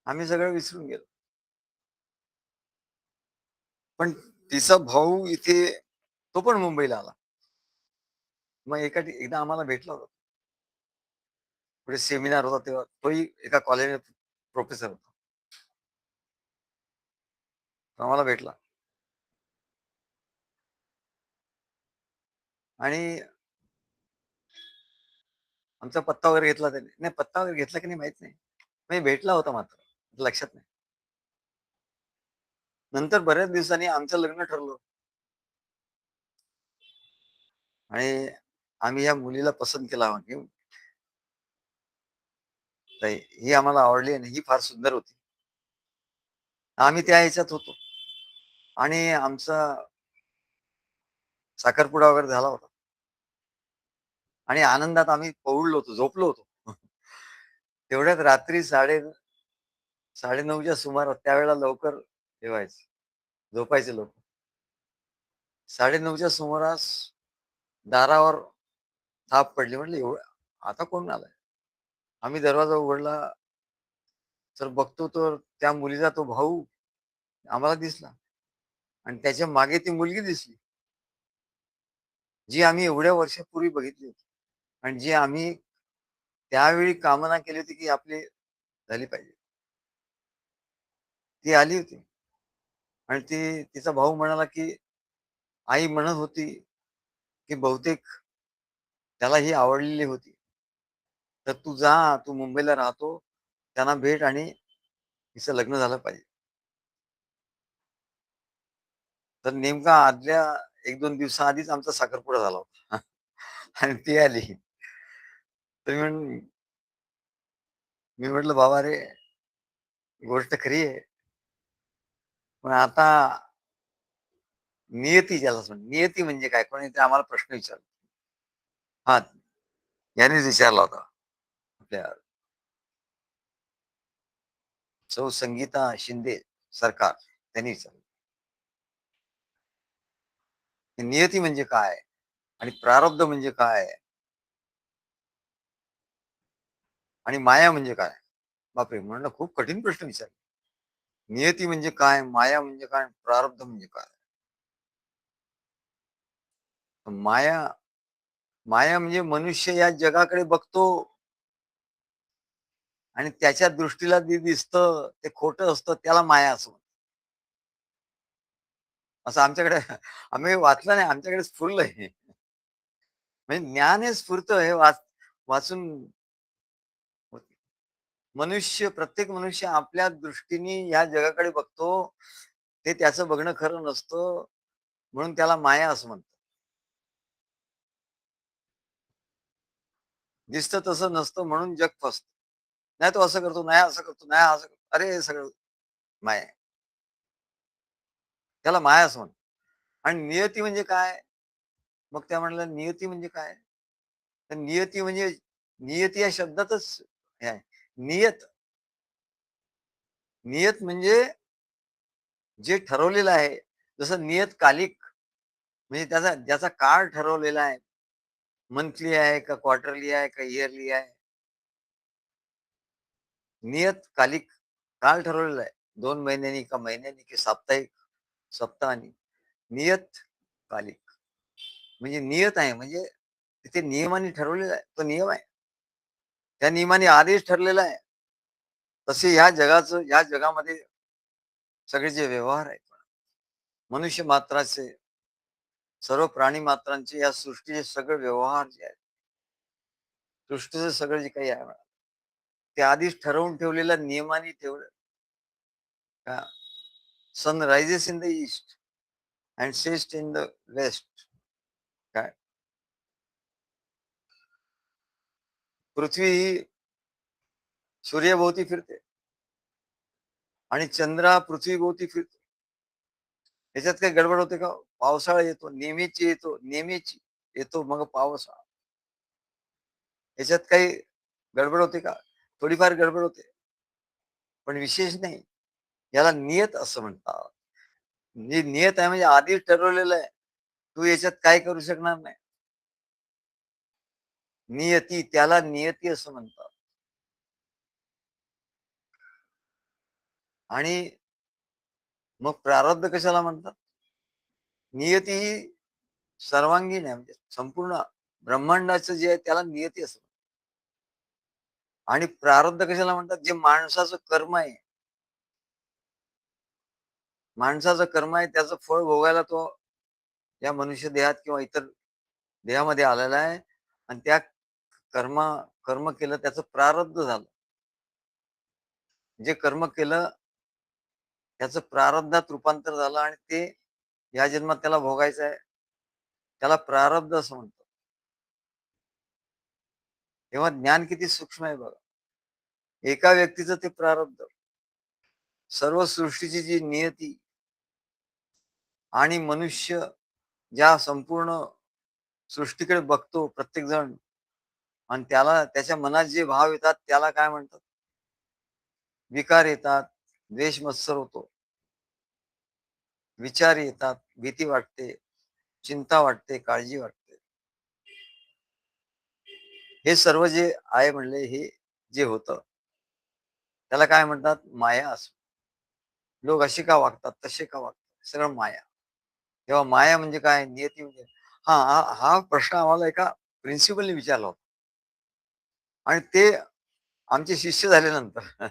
आम्ही सगळं विसरून गेलो. पण तिचा भाऊ इथे तो पण मुंबईला आला. मग एकदा आम्हाला भेटला होता. पुढे सेमिनार होता तेव्हा तोही एका कॉलेजमध्ये प्रोफेसर होता. तो आम्हाला भेटला आणि आमचा पत्ता वगैरे घेतला त्याने. नाही पत्ता वगैरे घेतला की नाही माहीत नाही. म्हणजे भेटला होता मात्र. लक्षात नाही. नंतर बऱ्याच दिवसांनी आमचं लग्न ठरलं आणि आम्ही या मुलीला पसंत केला की ही आम्हाला आवडली आणि ही फार सुंदर होती. आम्ही त्या ह्याच्यात होतो आणि आमचा साखरपुडा वगैरे झाला होता आणि आनंदात आम्ही पौळलो होतो, झोपलो होतो. तेवढ्यात रात्री 9:30च्या सुमारास त्यावेळेला लवकर जेवायचं, झोपायचे लोक. 9:30च्या सुमारास दारावर थाप पडली. म्हटलं एवढं आता कोण आलाय? आम्ही दरवाजा उघडला तर बघतो तर त्या मुलीचा तो भाऊ आम्हाला दिसला आणि त्याच्या मागे ती मुलगी दिसली, जी आम्ही एवढ्या वर्षापूर्वी बघितली होती आणि जी आम्ही त्यावेळी कामना केली होती, की आपली झाली पाहिजे. ती आली होती आणि तिचा भाऊ म्हणाला, की आई म्हणत होती, की बहुतेक त्याला ही आवडलेली होती. तर तू मुंबईला राहतो, त्यांना भेट आणि तिचं लग्न झालं पाहिजे. तर नेमका आदल्या 1-2 दिवसाआधीच आमचा साखरपुडा झाला होता. आणि ती आली. तर मी म्हटलं, "बाबा रे, गोष्ट खरी आहे. पण आता नियती ज्याला नियती म्हणजे काय?" कोणीतरी आम्हाला प्रश्न विचारला. हां, यानेच विचारला होता. आपल्या सौ संगीता शिंदे सरकार त्यांनी विचारलं. नियती म्हणजे काय? आणि प्रारब्ध म्हणजे काय? आणि माया म्हणजे काय? बापरे! म्हणलं खूप कठीण प्रश्न विचारले. नियती म्हणजे काय? माया म्हणजे काय? प्रारब्ध म्हणजे काय? माया माया म्हणजे मनुष्य या जगाकडे बघतो आणि त्याच्या दृष्टीला जे दिसतं ते खोटं असतं त्याला माया असं म्हणतात. असं आमच्याकडे आम्ही वाचलं नाही, आमच्याकडे स्फुरलंय हे. म्हणजे ज्ञान हे स्फुरतं हे वाचून होते. प्रत्येक मनुष्य आपल्या दृष्टीने या जगाकडे बघतो. ते त्याचं बघणं खरं नसतं. म्हणून त्याला माया असं म्हणतात. दिसतं तसं नसतं म्हणून जग फसतं. नाही तो असं करतो, नाही असं करतो, नाही असं करतो. अरे हे सगळं माया आहे. त्याला माया असं म्हणतात. आणि नियती म्हणजे काय? मग त्या म्हणल्या, "नियती म्हणजे काय?" तर नियती म्हणजे नियती या शब्दातच हे आहे. नियत नियत म्हणजे जे ठरवलेलं आहे. जसं नियतकालिक म्हणजे ज्याचा काळ ठरवलेला आहे. मंथली आहे का क्वार्टरली आहे का इयरली आहे. नियतकालिक काळ ठरवलेला आहे. 2 महिन्यांनी का महिन्यांनी की साप्ताहिक, सप्ताहानी. नियतकालिक म्हणजे नियत आहे म्हणजे तिथे नियमाने ठरवलेला आहे. तो नियम आहे. त्या नियमाने आदेश ठरलेला आहे. तसे या जगामध्ये सगळे जे व्यवहार आहेत, मनुष्य मात्राचे, सर्व प्राणी मात्रांचे, या सृष्टीचे सगळे व्यवहार जे आहेत, सृष्टीचं सगळं जे काही आहे, ते आधीच ठरवून ठेवलेल्या नियमाने ठेवलं का sun rises in the east and sets in the west. काय पृथ्वी ही सूर्याभोवती फिरते आणि चंद्र हा पृथ्वीभोवती फिरतो. याच्यात काही गडबड होते का? पावसाळा येतो, नेहमीची येतो, नेहमीची येतो मग पावसाळा. याच्यात काही गडबड होते का? थोडीफार गडबड होते, पण विशेष नाही. याला नियत असं म्हणतात. म्हणजे नियत आहे म्हणजे आधीच ठरवलेलं आहे. तू याच्यात काय करू शकणार नाही. नियती त्याला नियती असं म्हणतात. आणि मग प्रारब्ध कशाला म्हणतात? नियती ही सर्वांगीण आहे म्हणजे संपूर्ण ब्रह्मांडाचं जे आहे त्याला नियती असं म्हणतात. आणि प्रारब्ध कशाला म्हणतात? जे माणसाचं कर्म आहे. माणसाचं कर्म आहे त्याचं फळ भोगायला तो या मनुष्य देहात किंवा इतर देहामध्ये आलेला आहे आणि त्या कर्म कर्म केलं त्याचं प्रारब्ध झालं. जे कर्म केलं त्याचं प्रारब्धात रूपांतर झालं आणि ते या जन्मात त्याला भोगायचं आहे. त्याला प्रारब्ध असं म्हणतात. तेव्हा ज्ञान किती सूक्ष्म आहे बघा. एका व्यक्तीचं ते प्रारब्ध, सर्व सृष्टीची जी नियती आणि मनुष्य ज्या संपूर्ण सृष्टीकडे बघतो प्रत्येक जण आणि त्याला त्याच्या मनात जे भाव येतात त्याला काय म्हणतात? विकार येतात, द्वेष मत्सर होतो, विचार येतात, भीती वाटते, चिंता वाटते, काळजी वाटते. हे सर्व जे आहे म्हणले हे जे होतं त्याला काय म्हणतात? माया असं. लोक असे का वागतात, तसे का वागतात? सगळं माया. तेव्हा माया म्हणजे काय? नियती म्हणजे हा प्रश्न आम्हाला एका प्रिन्सिपलने विचारला होता आणि ते आमचे शिष्य झाल्यानंतर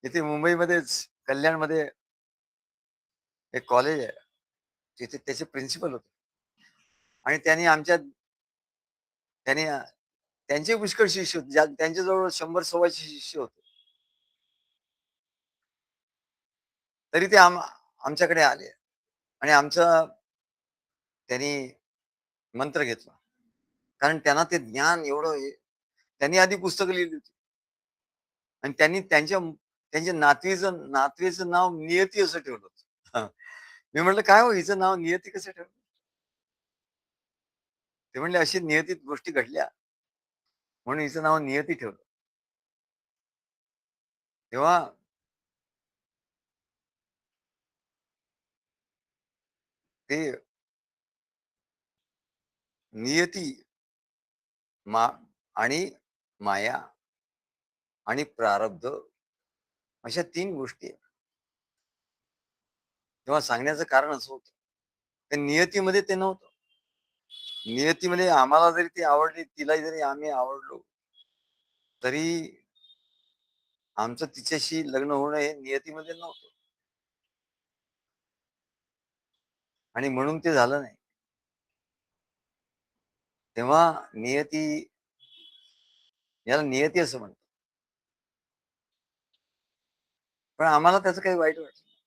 इथे मुंबईमध्येच कल्याणमध्ये एक कॉलेज आहे. तिथे त्याचे प्रिन्सिपल होते आणि त्यांनी त्यांचे पुष्कळ शिष्य होते. त्यांच्याजवळ 100-125 शिष्य होते. तरी ते आमच्याकडे आले आणि आमचा त्यांनी मंत्र घेतला. कारण त्यांना ते ज्ञान एवढं त्यांनी आधी पुस्तकं लिहिली होती आणि त्यांनी त्यांच्या नातवीचं नाव नियती असं ठेवलं होतं. हां. मी म्हटलं, "काय हो हिचं नाव नियती कसं ठेवलं?" ते म्हणले, "अशी नियतीत गोष्टी घडल्या म्हणून हिचं नाव नियती ठेवलं." तेव्हा ते नियती मा आणि माया आणि प्रारब्ध अशा 3 गोष्टी आहेत. तेव्हा सांगण्याचं कारण असं होतं. त्या नियतीमध्ये ते नव्हतं. नियतीमध्ये आम्हाला जरी ती आवडली, तिला जरी आम्ही आवडलो, तरी आमचं तिच्याशी लग्न होणं हे नियतीमध्ये नव्हतं आणि म्हणून ते झालं नाही. तेव्हा नियती याला नियती असं म्हणतात. पण आम्हाला त्याचं काही वाईट वाटलं नाही.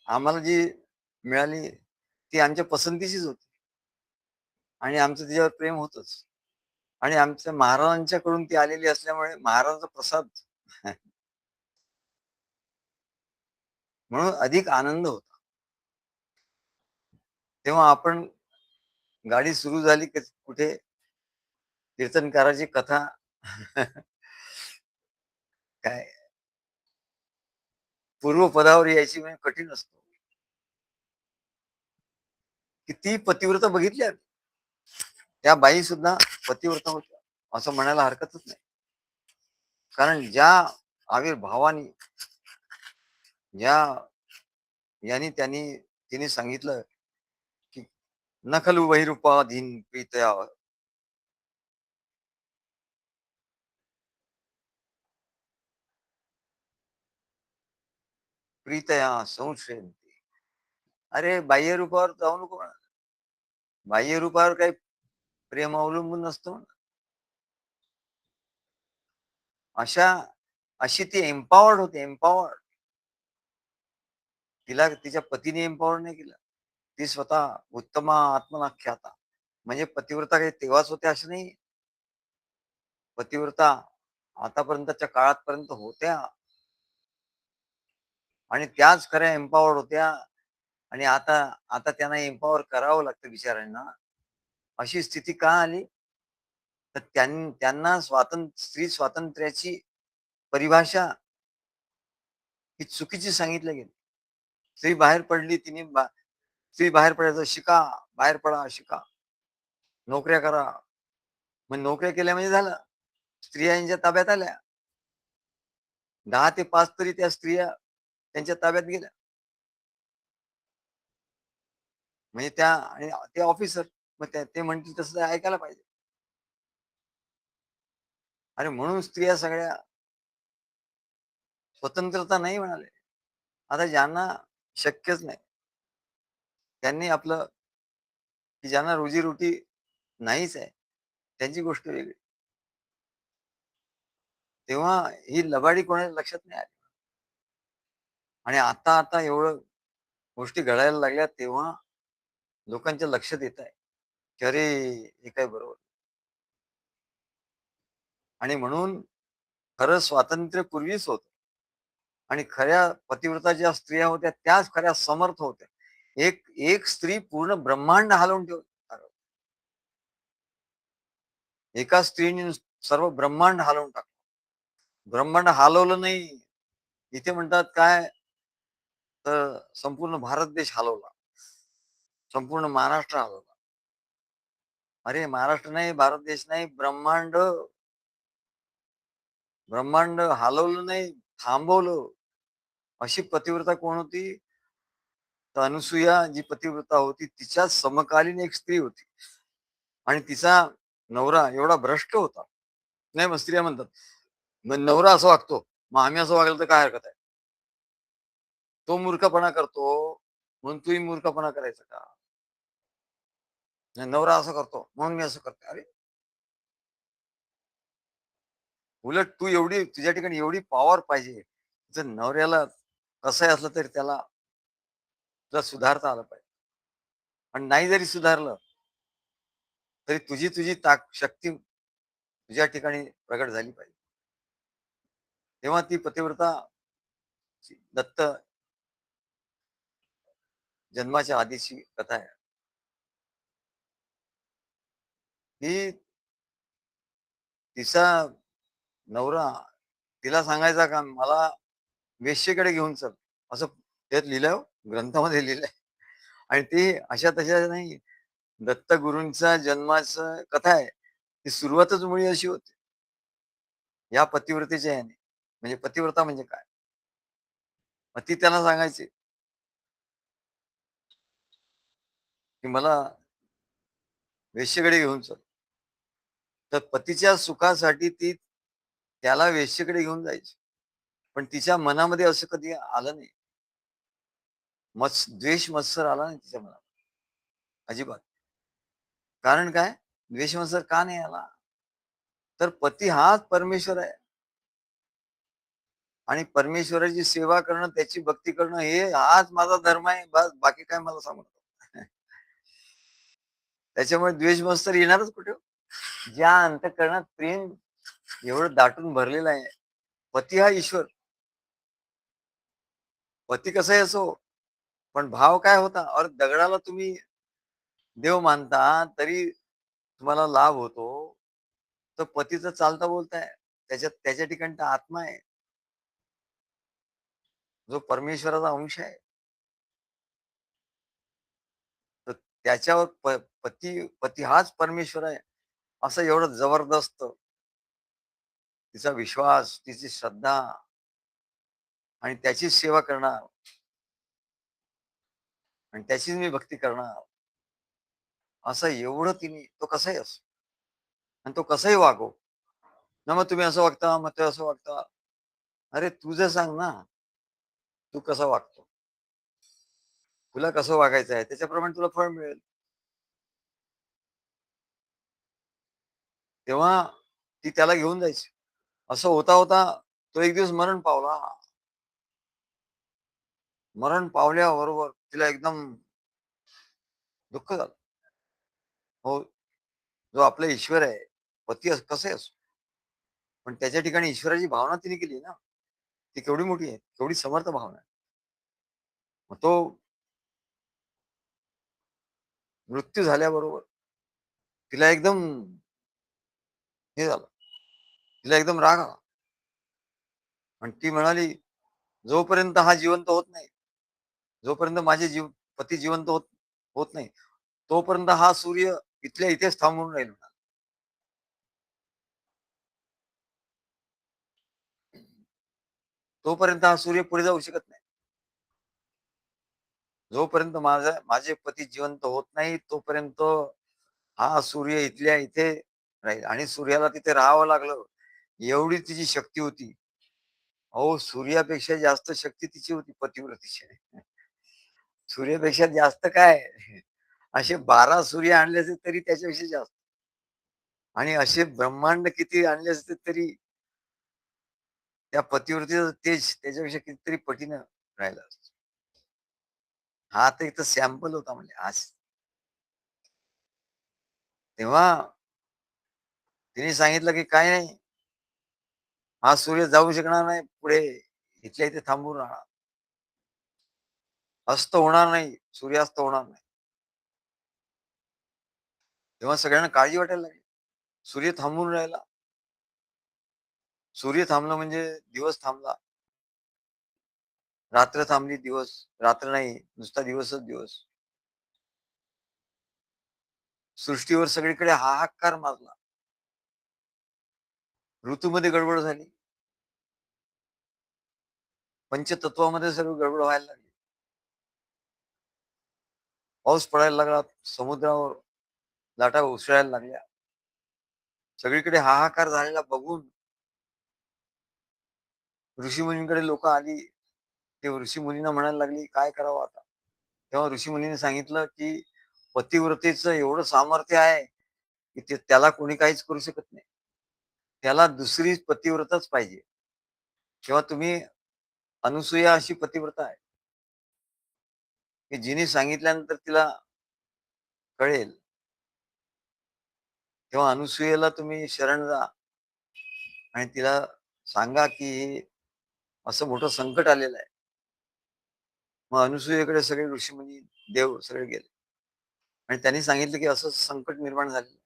आम्हाला जी मिळाली ती आमच्या पसंतीचीच होती आणि आमचं तिच्यावर प्रेम होतंच आणि आमच्या महाराजांच्याकडून ती आलेली असल्यामुळे महाराजांचा प्रसाद म्हणून अधिक आनंद होता. तेव्हा आपण गाडी सुरू झाली की कुठे कीर्तनकाराची कथा काय पूर्वपदावर यायची म्हणजे कठीण असतो. किती पतिव्रता बघितल्या. त्या बाई सुद्धा पतिव्रता होत्या, असं म्हणायला हरकतच नाही. कारण ज्या आविर्भावाने, ज्या यांनी त्यांनी तिने सांगितलं, की "न खलु वैरूपाधीन प्रीतया प्रीतया संश्रयन्ते." अरे बाह्य रूपावर जाऊ नको म्हणा. बाह्य रूपावर काही प्रेम अवलंबून नसतं म्हणा. अशा अशी ती एम्पॉवर्ड होती, एम्पॉवर्ड. तिला तिच्या पतीने एम्पॉवर नाही केलं. ती स्वतः उत्तमा आत्मनाख्याता. म्हणजे पतिव्रता काही तेव्हाच होत्या असं नाही. पतिव्रता आतापर्यंतच्या काळापर्यंत होत्या आणि त्याच खऱ्या एम्पॉवर्ड होत्या. आणि आता आता त्यांना एम्पॉवर करावं लागतं बिचाऱ्यांना. अशी स्थिती का आली? तर त्यांना स्त्री स्वातंत्र्याची परिभाषा ही चुकीची सांगितली गेली. स्त्री बाहेर पडली, स्त्री बाहेर पडायचं, शिका, बाहेर पडा, शिका, नोकऱ्या करा. मग नोकऱ्या केल्या म्हणजे झालं. स्त्रिया यांच्या ताब्यात आल्या. 10 ते 5 तरी त्या स्त्रिया त्यांच्या ताब्यात गेल्या. म्हणजे त्या आणि ते ऑफिसर. मग ते म्हणतील तसं ऐकायला पाहिजे. आणि म्हणून स्त्रिया सगळ्या स्वतंत्रता नाही म्हणाले. आता ज्यांना शक्यच नाही, त्यांनी आपलं की ज्यांना रोजी नाहीच आहे, त्यांची गोष्ट वेगळी. तेव्हा ही लबाडी कोणाच्या लक्षात नाही आली. आणि आता एवढं गोष्टी घडायला लागल्या तेव्हा लोकांच्या लक्षात येत आहे, की अरे हे काय बरोबर. आणि म्हणून खरं स्वातंत्र्य पूर्वीच होतं. आणि खऱ्या पतिव्रता ज्या स्त्रिया होत्या त्याच खऱ्या समर्थ होत्या. एक एक स्त्री पूर्ण ब्रह्मांड हलवून ठेवू. एका स्त्रीने सर्व ब्रह्मांड हलवून टाकलं. ब्रह्मांड हलवलं नाही. इथे म्हणतात काय, तर संपूर्ण भारत देश हलवला. संपूर्ण महाराष्ट्र हलवला. अरे महाराष्ट्र नाही, भारत देश नाही, ब्रह्मांड. ब्रह्मांड हलवलं नाही, थांबवलं. अशी पतिव्रता कोण होती? तर अनुसूया जी पतिव्रता होती तिच्या समकालीन एक स्त्री होती. आणि तिचा नवरा एवढा भ्रष्ट होता. नाही, मग स्त्रिया म्हणतात, मग नवरा असं वागतो, मग आम्ही असं वागलं तर काय हरकत आहे? तो मूर्खपणा करतो, म्हणून तूही मूर्खपणा करायचा का? नवरा असं करतो म्हणून मी असं करते. अरे, उलट तू एवढी, तुझ्या ठिकाणी एवढी पॉवर पाहिजे. जर नवऱ्याला कसंही असलं तरी त्याला तुला सुधारता आलं पाहिजे. आणि नाही जरी सुधारलं तरी तुझी तुझी शक्ती तुझ्या ठिकाणी प्रगट झाली पाहिजे. तेव्हा ती पतिव्रता दत्त जन्माच्या आधीची कथा आहे. की तिचा नवरा तिला सांगायचा का, मला वेश्येकडे घेऊन चल, असं त्यात लिहिलंय हो, ग्रंथामध्ये लिहिलंय. आणि ती अशा तशा नाही, दत्तगुरूंचा जन्माचं कथा आहे. ती सुरुवातच मुळी अशी होती, या पतिव्रतेच्या याने. म्हणजे पतिव्रता म्हणजे काय? मग ती त्यांना सांगायची, की मला वेश्येकडे घेऊन चल. तर पतीच्या सुखासाठी ती त्याला वेश्येकडे घेऊन जायची. पण तिच्या मनामध्ये असं कधी आलं नाही. द्वेष मत्सर आला नाही तिच्या मनात. अजिबात. कारण काय? द्वेष मत्सर का नाही आला? तर पती हाच परमेश्वर आहे. आणि परमेश्वराची सेवा करणं, त्याची भक्ती करणं, हाच माझा धर्म आहे. बस बाकी काय मला सांगू नका. त्याच्यामुळे द्वेष मत्सर येणारच कुठे हो? ज्या अंतःकरणात प्रेम एवढं दाटून भरलेलं आहे. पती हा ईश्वर. पती कसंही असो, पण भाव काय होता? और दगडाला तुम्ही देव मानता तरी तुम्हाला लाभ होतो. तर पतीचं चालता बोलताय. त्याच्या ठिकाणचा आत्मा आहे, जो परमेश्वराचा अंश आहे. तर त्याच्यावर पती पती हाच परमेश्वर आहे, असं एवढं जबरदस्त तिचा विश्वास, तिची श्रद्धा, आणि त्याचीच सेवा करणार आणि त्याचीच मी भक्ती करणार, असं एवढं तिने, तो कसाही असो आणि तो कसाही वागो. ना मग तुम्ही असं वागता, मग ते असं वागता. अरे तुझं सांग ना, तू कसा वागतो? तुला कसं वागायचं आहे त्याच्याप्रमाणे तुला फळ मिळेल. तेव्हा ती त्याला घेऊन जायची. असं होता होता तो एक दिवस मरण पावला. मरण पावल्याबरोबर तिला एकदम दुःख झालं. हो, जो आपला ईश्वर आहे, पती कसे असो, पण त्याच्या ठिकाणी ईश्वराची भावना तिने केली ना. ती केवढी मोठी आहे, केवढी समर्थ भावना आहे. तो मृत्यू झाल्याबरोबर तिला एकदम हे झालं, तिला एकदम राग आला आणि ती म्हणाली, जोपर्यंत हा जिवंत होत नाही, जोपर्यंत माझे पती जिवंत होत होत नाही, तोपर्यंत हा सूर्य इथल्या इथेच थांबून राहील. तोपर्यंत हा सूर्य पुढे जाऊ शकत नाही. जोपर्यंत माझे पती जिवंत होत नाही, तोपर्यंत हा सूर्य इथल्या इथे राहील आणि सूर्याला तिथे राहावं लागलं. एवढी तिची शक्ती होती. अहो, सूर्यापेक्षा जास्त शक्ती तिची होती पतिव्रतेची. सूर्यापेक्षा जास्त काय? असे 12 सूर्य आणले असते तरी त्याच्यापेक्षा जास्त. आणि असे ब्रह्मांड किती आणले असते तरी त्या पतिव्रतेचं तेज त्याच्यापेक्षा कितीतरी पटीनं राहिलं असतं. हा तर इथं सॅम्पल होता म्हणजे आज. तेव्हा तिने सांगितलं की "काही नाही, हा सूर्य जाऊ शकणार नाही पुढे. इथल्या इथे थांबून राहणार. अस्त होणार नाही, सूर्यास्त होणार नाही." तेव्हा सगळ्यांना काळजी वाटायला लागली. सूर्य थांबून राहिला. सूर्य थांबला म्हणजे दिवस थांबला. रात्र थांबली, रात्र नाही, नुसता दिवसच दिवस. सृष्टीवर सगळीकडे हाहाकार माजला. ऋतूमध्ये गडबड झाली. पंचतत्वामध्ये सर्व गडबड व्हायला लागली. पाऊस पडायला लागला. समुद्रावर लाटा उसळायला लागल्या. सगळीकडे हाहाकार झालेला बघून ऋषीमुनींकडे लोक आली. ते ऋषीमुनींना म्हणायला लागली, "काय करावं आता?" तेव्हा ऋषीमुनींनी सांगितलं, की पतिव्रतेचं एवढं सामर्थ्य आहे, की त्याला कोणी काहीच करू शकत नाही. त्याला दुसरी पतिव्रताच पाहिजे. तेव्हा तुम्ही अनुसूया अशी पतिव्रता आहे, की जिने सांगितल्यानंतर तिला कळेल. तेव्हा अनुसूयेला तुम्ही शरण जा आणि तिला सांगा, की असं मोठं संकट आलेलं आहे. मग अनुसूयेकडे सगळे ऋषीमुनी, देव सगळे गेले आणि त्यांनी सांगितलं, की असं संकट निर्माण झालेलं आहे.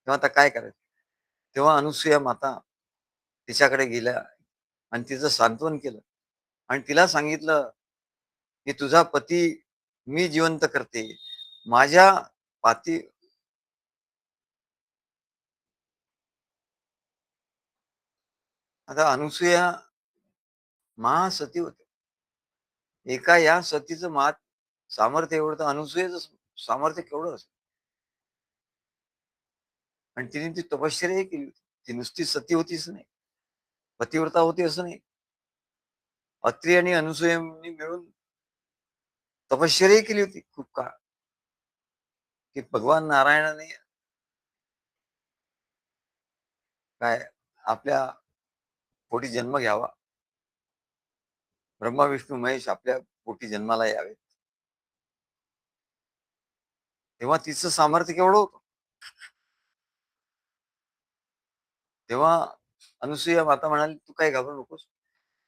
तेव्हा आता काय करायचं? तेव्हा अनुसूया माता तिच्याकडे गेल्या आणि तिचं सांत्वन केलं आणि तिला सांगितलं, की तुझा पती मी जिवंत करते. माझ्या पाती आता अनुसूया महासती होते. एका या सतीचं सामर्थ्य एवढं तर अनुसूयेचं सामर्थ्य केवढं असेल आणि तिने ती तपश्चर्याही केली होती. ती नुसती सती होतीच नाही, पतिव्रता होती असं नाही. अत्री आणि अनुसूयेनी मिळून तपश्चर्याही केली होती खूप काळ, की भगवान नारायणाने काय आपल्या पोटी जन्म घ्यावा. ब्रह्मा, विष्णू, महेश आपल्या पोटी जन्माला यावे. तेव्हा तिचं सामर्थ्य केवढं होतं. तेव्हा अनुसूया माता म्हणाली, "तू काही घाबरू नकोस.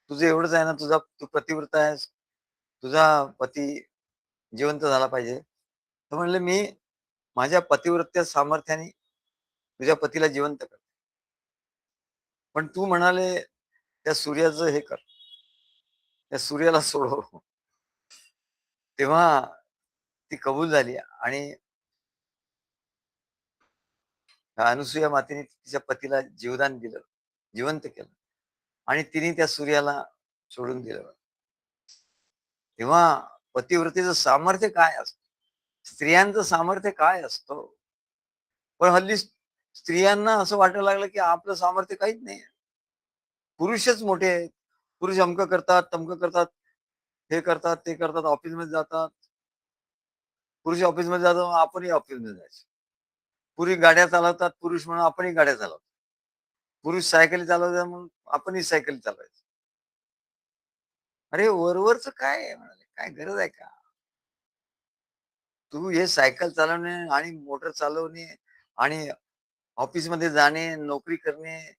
तुझं एवढंच आहे ना, तू पतिव्रता आहेस. तुझा पती जिवंत झाला पाहिजे." तर म्हणले, "मी माझ्या पतिव्रत्या सामर्थ्याने तुझ्या पतीला जिवंत कर. पण तू म्हणाले त्या सूर्याचं हे कर, त्या सूर्याला सोडव." तेव्हा ती कबूल झाली आणि अनुसूया मातेने तिच्या पतीला जीवदान दिलं, जिवंत केलं आणि तिने त्या सूर्याला सोडून दिलं. तेव्हा पतिव्रतेचं सामर्थ्य काय असतं? स्त्रियांचं सामर्थ्य काय असतं? पण हल्ली स्त्रियांना असं वाटायला लागलं, की आपलं सामर्थ्य काहीच नाही. पुरुषच मोठे आहेत. पुरुष अमकं करतात, तमकं करतात, हे करतात, ते करतात, ऑफिसमध्ये जातात. पुरुष ऑफिसमध्ये जातात, आपणही ऑफिसमध्ये जायचं. पुरुष गाड्या चालवतात, पुरुष म्हणून आपणही गाड्या चालवतो. पुरुष सायकली चालवतात म्हणून आपणही सायकल चालवायचं. अरे वरवरचं काय आहे म्हणाले, काय गरज आहे का? तू हे सायकल चालवणे आणि मोटर चालवणे आणि ऑफिसमध्ये जाणे, नोकरी करणे,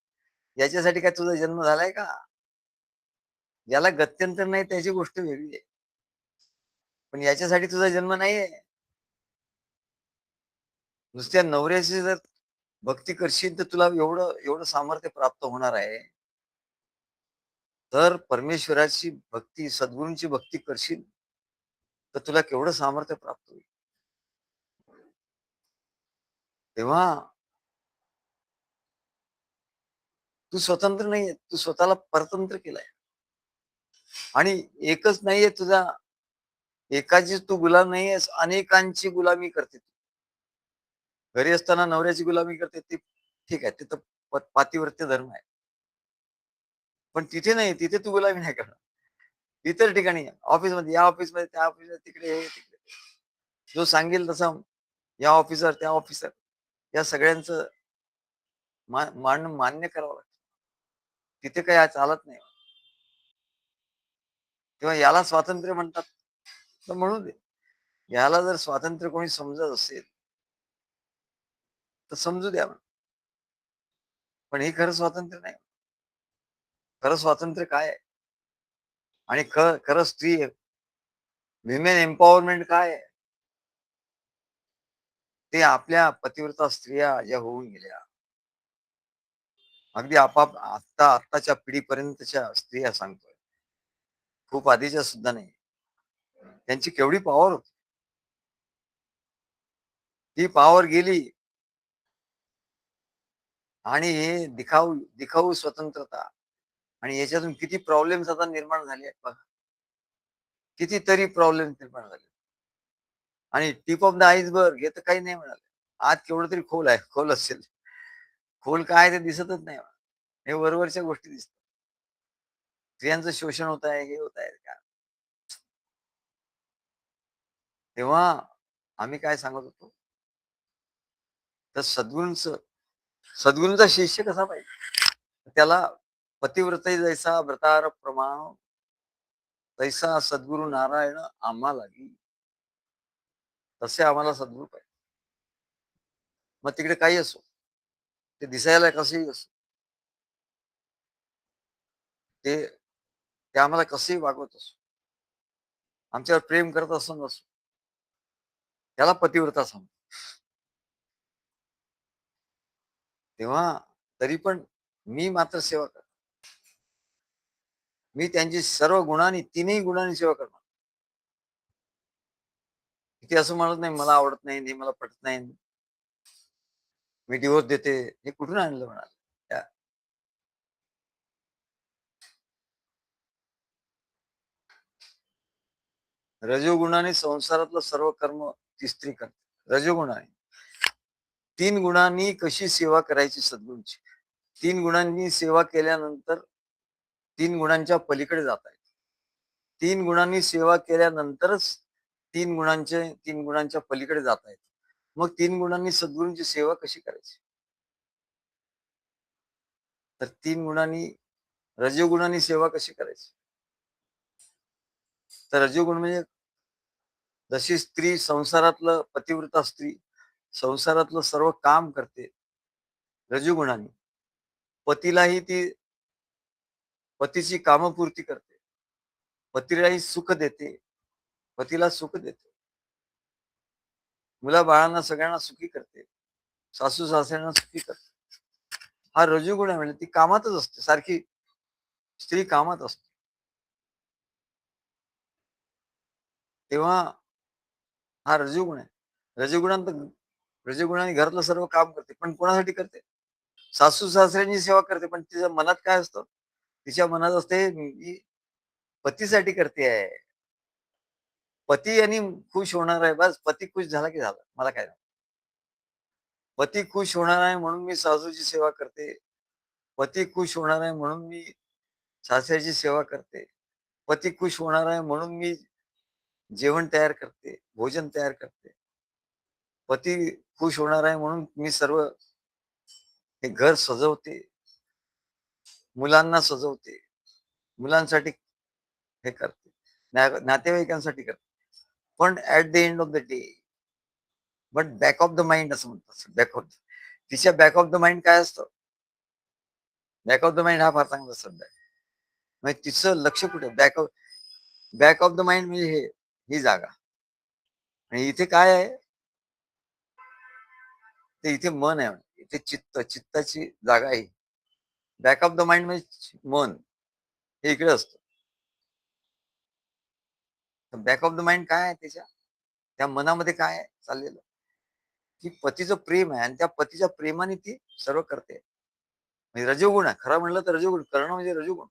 याच्यासाठी काय तुझा जन्म झालाय का? ज्याला गत्यंतर नाही त्याची गोष्ट वेगळी आहे. पण याच्यासाठी तुझा जन्म नाहीये. नुसत्या नवऱ्याची जर भक्ती करशील तर तुला एवढं एवढं सामर्थ्य प्राप्त होणार आहे. तर परमेश्वराची भक्ती, सद्गुरूंची भक्ती करशील तर तुला केवढं सामर्थ्य प्राप्त होईल. तेव्हा तू स्वतंत्र नाहीये, तू स्वतःला परतंत्र केलाय. आणि एकच नाहीये तुझा, एकाचीच तू गुलाम नाहीयेस, अनेकांची गुलामी करते. घरी असताना नवऱ्याची गुलामी करते ती ठीक आहे, तिथं पातिव्रत्य धर्म आहे. पण तिथे नाही, तिथे तू गुलामी नाही करणार. इतर ठिकाणी ऑफिसमध्ये, या ऑफिसमध्ये, त्या ऑफिसमध्ये, तिकडे हे, तिकडे. जो सांगेल तसा या ऑफिसर, त्या ऑफिसर, या सगळ्यांचं मान्य करावं लागतं. तिथे काही चालत नाही. तेव्हा याला स्वातंत्र्य म्हणतात, तर म्हणू दे. याला जर स्वातंत्र्य कोणी समजत असेल तर समजू द्या. पण हे खरं स्वातंत्र्य नाही. खरं स्वातंत्र्य काय आहे? आणि खरं स्त्री विमेन एम्पॉवरमेंट काय आहे? ते आपल्या पतिव्रता स्त्रिया ज्या होऊन गेल्या, अगदी आत्ताच्या पिढीपर्यंतच्या स्त्रिया सांगतोय, खूप आधीच्या सुद्धा नाही. त्यांची केवढी पॉवर होती. ती पॉवर गेली आणि हे दिखाऊ स्वतंत्रता, आणि याच्यातून किती प्रॉब्लेम्स आता निर्माण झाले आहेत बघा. कितीतरी प्रॉब्लेम निर्माण झाले. आणि टिप ऑफ द आईसबर्ग हे तर काही नाही म्हणाले. आत केवढं तरी खोल आहे, खोल असेल. खोल काय ते दिसतच नाही. हे वरवरच्या गोष्टी दिसतात. स्त्रियांचं शोषण होत आहे, हे होत आहे का. तेव्हा आम्ही काय सांगत होतो, तर सद्गुरूंचा शिष्य कसा पाहिजे, त्याला पतिव्रते जैसा व्रतार प्रमाण, तैसा सद्गुरु नारायण आम्हाला लागी. तसे आम्हाला सद्गुरू पाहिजे. मग तिकडे काही असो, ते दिसायला कसंही असो, ते आम्हाला कसंही वागवत असो, आमच्यावर प्रेम करत असो नसो, त्याला पतिव्रता सांगतो. तेव्हा तरी पण मी मात्र सेवा करतो. मी त्यांची सर्व गुणांनी, तीनही गुणांनी सेवा करणार. ते असं म्हणत नाही मला आवडत नाही, हे मला पटत नाही, मी डिवोर्स देते, हे कुठून आणलं म्हणाल. रजोगुणाने संसारातलं सर्व कर्म ती स्त्री करते. रजोगुणाने, 3 गुणांनी कशी सेवा करायची सद्गुरूंची. 3 गुणांनी सेवा केल्यानंतर 3 गुणांच्या पलीकडे जाता येते. 3 गुणांनी सेवा केल्यानंतरच 3 गुणांच्या पलीकडे जाता येते. मग 3 गुणांनी सद्गुरूंची सेवा कशी करायची. तर 3 गुणांनी, रजोगुणांनी सेवा कशी करायची. तर रजोगुण म्हणजे जशी स्त्री संसारातलं, पतिव्रता स्त्री संसारातलं सर्व काम करते रजोगुणाने, पतीलाही ती पतीची कामपूर्ती करते, पतीलाही सुख देते, पतीला सुख देते, मुला बाळांना सगळ्यांना सुखी करते, सासू सासऱ्यांना सुखी करते. हा रजोगुण आहे. म्हणजे ती कामातच असते सारखी, स्त्री कामात असते. तेव्हा हा रजोगुण आहे. रजोगुणांत रजोगुणाने घरातलं सर्व काम करते, पण कोणासाठी करते. सासू सासऱ्यांची सेवा करते, पण तिच्या मनात काय असतं. तिच्या मनात असते मी पतीसाठी करते आहे. पती आणि खुश होणार आहे, बस. पती खुश झाला की झालं, मला काय. पती खुश होणार आहे म्हणून मी सासूची सेवा करते. पती खुश होणार आहे म्हणून मी सासऱ्याची सेवा करते. पती खुश होणार आहे म्हणून मी जेवण तयार करते, भोजन तयार करते. पती खुश होणार आहे म्हणून मी सर्व हे घर सजवते, मुलांना सजवते, मुलांसाठी हे करते, नातेवाईकांसाठी करते. पण at the end of the day, but back of the mind असं म्हणतात. तिच्या बॅक ऑफ द माइंड काय असतं. बॅक ऑफ द माइंड हा फार चांगला शब्द आहे. म्हणजे तिचं लक्ष कुठे, बॅक ऑफ द माइंड म्हणजे ही जागा, आणि इथे काय आहे, ते इथे मन आहे. इथे चित्ताची जागा आहे. बॅक ऑफ द माइंड म्हणजे मन हे इकडे असतं. बॅक ऑफ द माइंड काय आहे त्या मनामध्ये काय आहे चाललेलं, की पतीचं प्रेम आहे आणि त्या पतीच्या प्रेमाने ती सर्व करते. म्हणजे रजोगुण आहे. खरं म्हणलं तर रजोगुण करणं म्हणजे रजोगुण.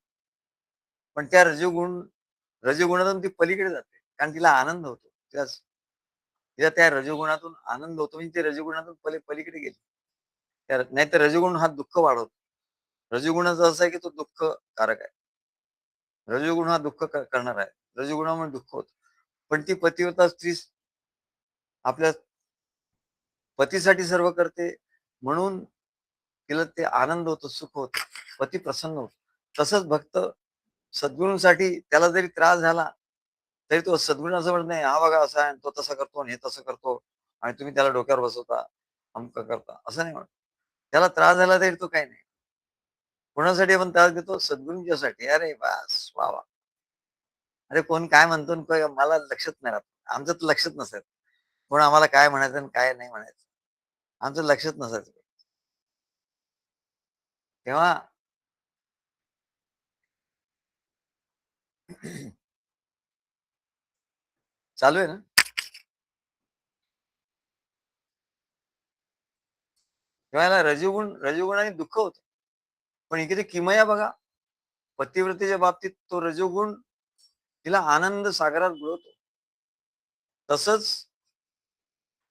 पण त्या रजोगुणातून ती पलीकडे जाते. कारण तिला आनंद होतो. तिला त्या रजोगुणातून आनंद होतो म्हणजे ते रजोगुणातून पलीकडे गेली. नाहीतर रजोगुण हा दुःख वाढवतो. रजोगुणाचं असं आहे की तो दुःख कारक आहे. रजोगुण हा दुःख करणार आहे. रजोगुणामुळे दुःख होतं. पण ती पतिव्रता स्त्री आपल्या पतीसाठी सर्व करते म्हणून तिला ते आनंद होतो, सुख होतं. पती प्रसन्न होतो. तसंच भक्त सद्गुरूंसाठी त्याला जरी त्रास झाला, तरी तो सद्गुरू असं म्हणत नाही, हा बघा असा आहे, तो तसा करतो आणि हे तसं करतो आणि तुम्ही त्याला डोक्यावर बसवता, अमकं करता, असं नाही म्हणत. त्याला त्रास झाला तरी तो काही नाही. कोणासाठी आपण त्रास देतो? सद्गुरूंच्यासाठी. अरे बास! वाह! वाह! अरे कोण काय म्हणतो आणि मला लक्षात नाही राहत. आमचं तर लक्षच नसायचं. कोण आम्हाला काय म्हणायचं आणि काय नाही म्हणायचं. आमचं लक्षच नसायचं. तेव्हा चालू आहे ना? तेव्हा याला रजोगुणाने दुःख होतं. पण इकडे किमया बघा, पतिव्रतेच्या बाबतीत तो रजोगुण तिला आनंद सागरात बुडवतो. तसंच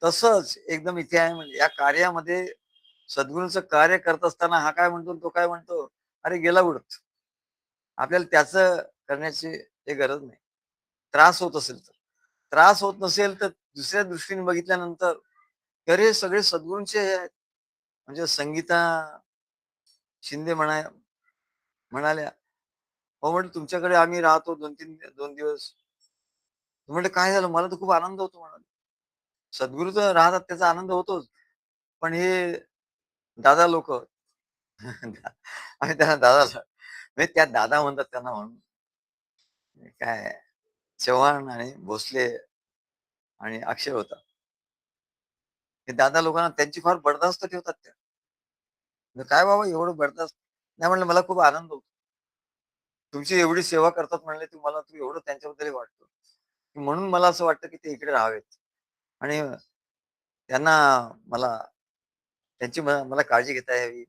तसंच एकदम इथे आहे म्हणजे या कार्यामध्ये सद्गुरूंचं कार्य करत असताना हा काय म्हणतो, तो काय म्हणतो, "अरे गेला उडत." आपल्याला त्याचं करण्याची काही गरज नाही. त्रास होत असेल तर. त्रास होत नसेल तर दुसऱ्या दृष्टीने बघितल्यानंतर, अरे सगळे सद्गुरूंचे हे आहेत. म्हणजे संगीता शिंदे म्हणाल्या, "हो म्हटलं तुमच्याकडे आम्ही राहतो 2 दिवस." म्हटलं, "काय झालं?" "मला तर खूप आनंद होतो," म्हणाले. सद्गुरू तर राहतात त्याचा आनंद होतोच. पण हे दादा लोकं आम्ही त्यांना दादा म्हणजे त्या दादा म्हणतात त्यांना म्हणून. काय चव्हाण आणि भोसले आणि अक्षय होता. हे दादा लोकांना त्यांची फार बडदास्त ठेवतात त्या. म्हणलं, "काय बाबा एवढं बडदास्त?" नाही म्हणलं, "मला खूप आनंद होतो. तुमची एवढी सेवा करतात म्हणले तुम्हाला तू एवढं त्यांच्याबद्दल वाटतं. म्हणून मला असं वाटतं की ते इकडे राहावेत." आणि त्यांना मला त्यांची मला काळजी घेता यावी,